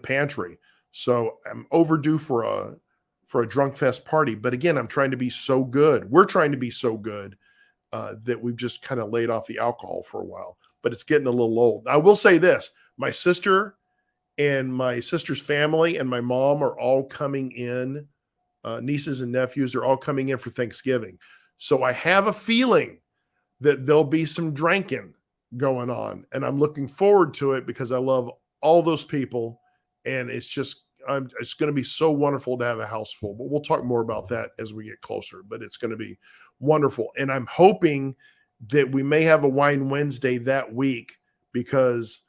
pantry, so I'm overdue for a drunk fest party. But again, I'm trying to be so good. We're trying to be so good that we've just kind of laid off the alcohol for a while. But it's getting a little old. I will say this: my sister and my sister's family and my mom are all coming in. Nieces and nephews are all coming in for Thanksgiving. So I have a feeling that there'll be some drinking going on, and I'm looking forward to it because I love all those people, and it's going to be so wonderful to have a house full. But we'll talk more about that as we get closer. But it's going to be wonderful, and I'm hoping that we may have a Wine Wednesday that week because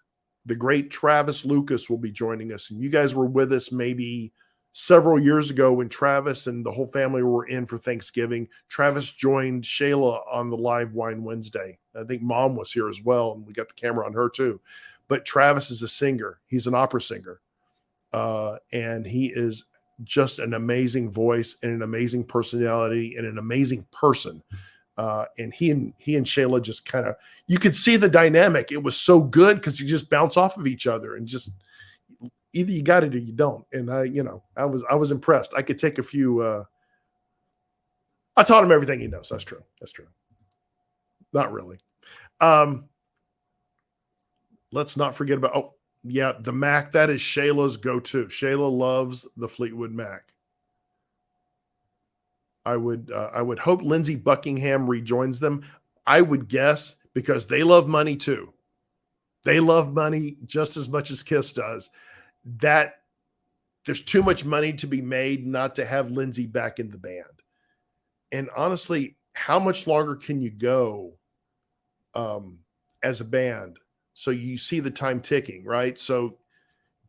the great Travis Lucas will be joining us, and you guys were with us maybe several years ago when Travis and the whole family were in for Thanksgiving. Travis joined Shayla on the live Wine Wednesday. I think Mom was here as well, and we got the camera on her too. But Travis is a singer. He's an opera singer. And he is just an amazing voice and an amazing personality and an amazing person. And he and Shayla just kind of, you could see the dynamic. It was so good because you just bounce off of each other and just either you got it or you don't. And I was impressed. I could take a few. I taught him everything he knows. That's true. Not really. Let's not forget about, the Mac. That is Shayla's go-to. Shayla loves the Fleetwood Mac. I would hope Lindsey Buckingham rejoins them. I would guess because they love money too. They love money just as much as Kiss does. That there's too much money to be made not to have Lindsey back in the band. And honestly, how much longer can you go as a band? So you see the time ticking, right? So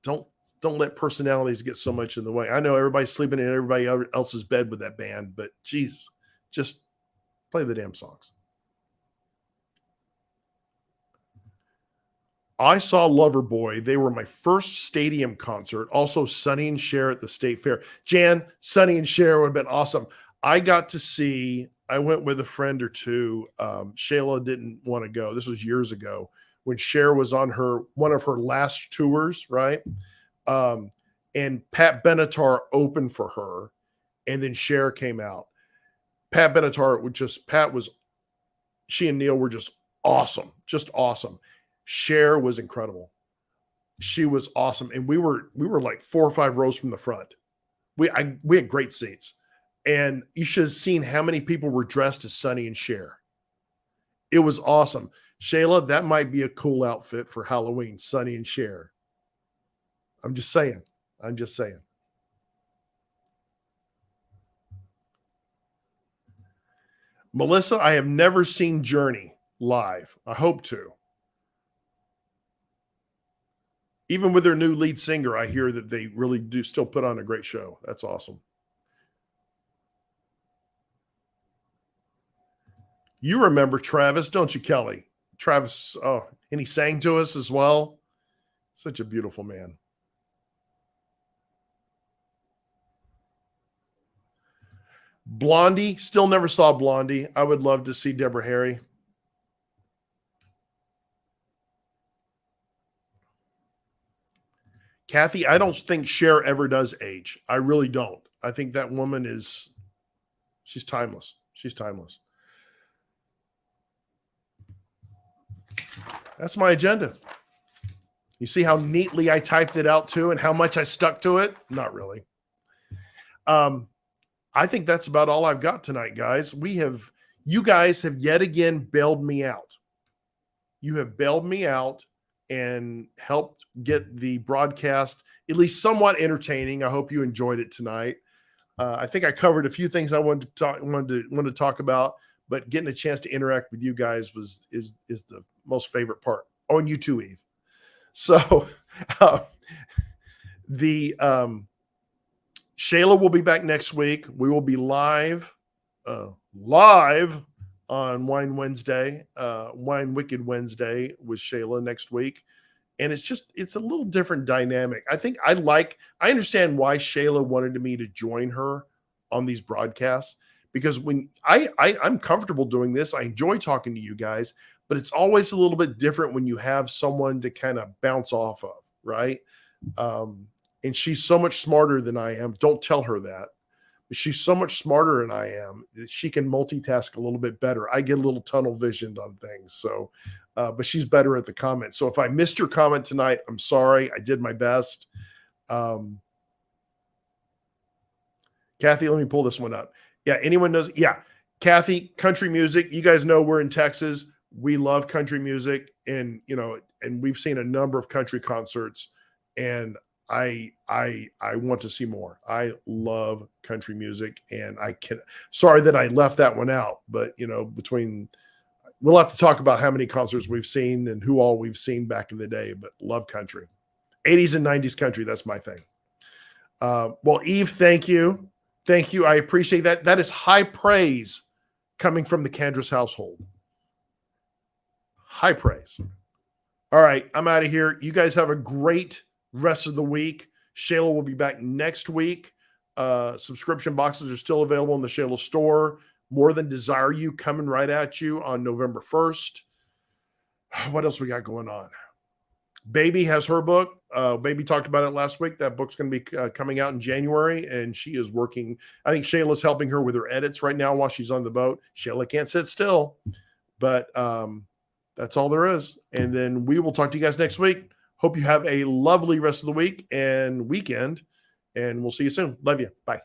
don't let personalities get so much in the way. I know everybody's sleeping in everybody else's bed with that band, but geez, just play the damn songs. I saw Loverboy. They were my first stadium concert. Also, Sonny and Cher at the State Fair. Jan, Sonny and Cher would have been awesome. I went with a friend or two. Shayla didn't want to go. This was years ago when Cher was on one of her last tours, right? And Pat Benatar opened for her, and then Cher came out. Pat Benatar she and Neil were just awesome. Cher was incredible. She was awesome. And we were like 4 or 5 rows from the front. We had great seats. And you should have seen how many people were dressed as Sonny and Cher. It was awesome. Shayla, that might be a cool outfit for Halloween, Sonny and Cher. I'm just saying. Melissa, I have never seen Journey live. I hope to. Even with their new lead singer, I hear that they really do still put on a great show. That's awesome. You remember Travis, don't you, Kelly? Travis, and he sang to us as well. Such a beautiful man. Blondie, still never saw Blondie. I would love to see Deborah Harry. Kathy, I don't think Cher ever does age. I really don't. I think that woman she's timeless. That's my agenda. You see how neatly I typed it out too and how much I stuck to it? Not really. I think that's about all I've got tonight, guys. You guys have yet again bailed me out. You have bailed me out and helped get the broadcast at least somewhat entertaining. I hope you enjoyed it tonight. I think I covered a few things I wanted to talk about, but getting a chance to interact with you guys is the most favorite part. Oh, and you too, Eve. So the Shayla will be back next week. We will be live on Wine Wednesday, Wine Wicked Wednesday with Shayla next week. And it's a little different dynamic. I understand why Shayla wanted me to join her on these broadcasts, because when I'm comfortable doing this, I enjoy talking to you guys, but it's always a little bit different when you have someone to kind of bounce off of, right? And she's so much smarter than I am. Don't tell her that. She's so much smarter than I am. She can multitask a little bit better. I get a little tunnel visioned on things. So, but she's better at the comments. So if I missed your comment tonight, I'm sorry. I did my best. Kathy, let me pull this one up. Yeah, anyone knows? Yeah, Kathy, country music. You guys know we're in Texas. We love country music, and and we've seen a number of country concerts, and I want to see more. I love country music, and sorry that I left that one out, but we'll have to talk about how many concerts we've seen and who all we've seen back in the day, but love country. 80s and 90s country, that's my thing. Well, Eve, thank you. Thank you. I appreciate that. That is high praise coming from the Candrus household. High praise. All right, I'm out of here. You guys have a great rest of the week. Shayla will be back next week. Subscription boxes are still available in the Shayla store. More Than Desire You coming right at you on November 1st. What else we got going on? Baby has her book. Baby talked about it last week. That book's going to be coming out in January, and she is working. I think Shayla's helping her with her edits right now while she's on the boat. Shayla can't sit still, but that's all there is. And then we will talk to you guys next week. Hope you have a lovely rest of the week and weekend, and we'll see you soon. Love you. Bye.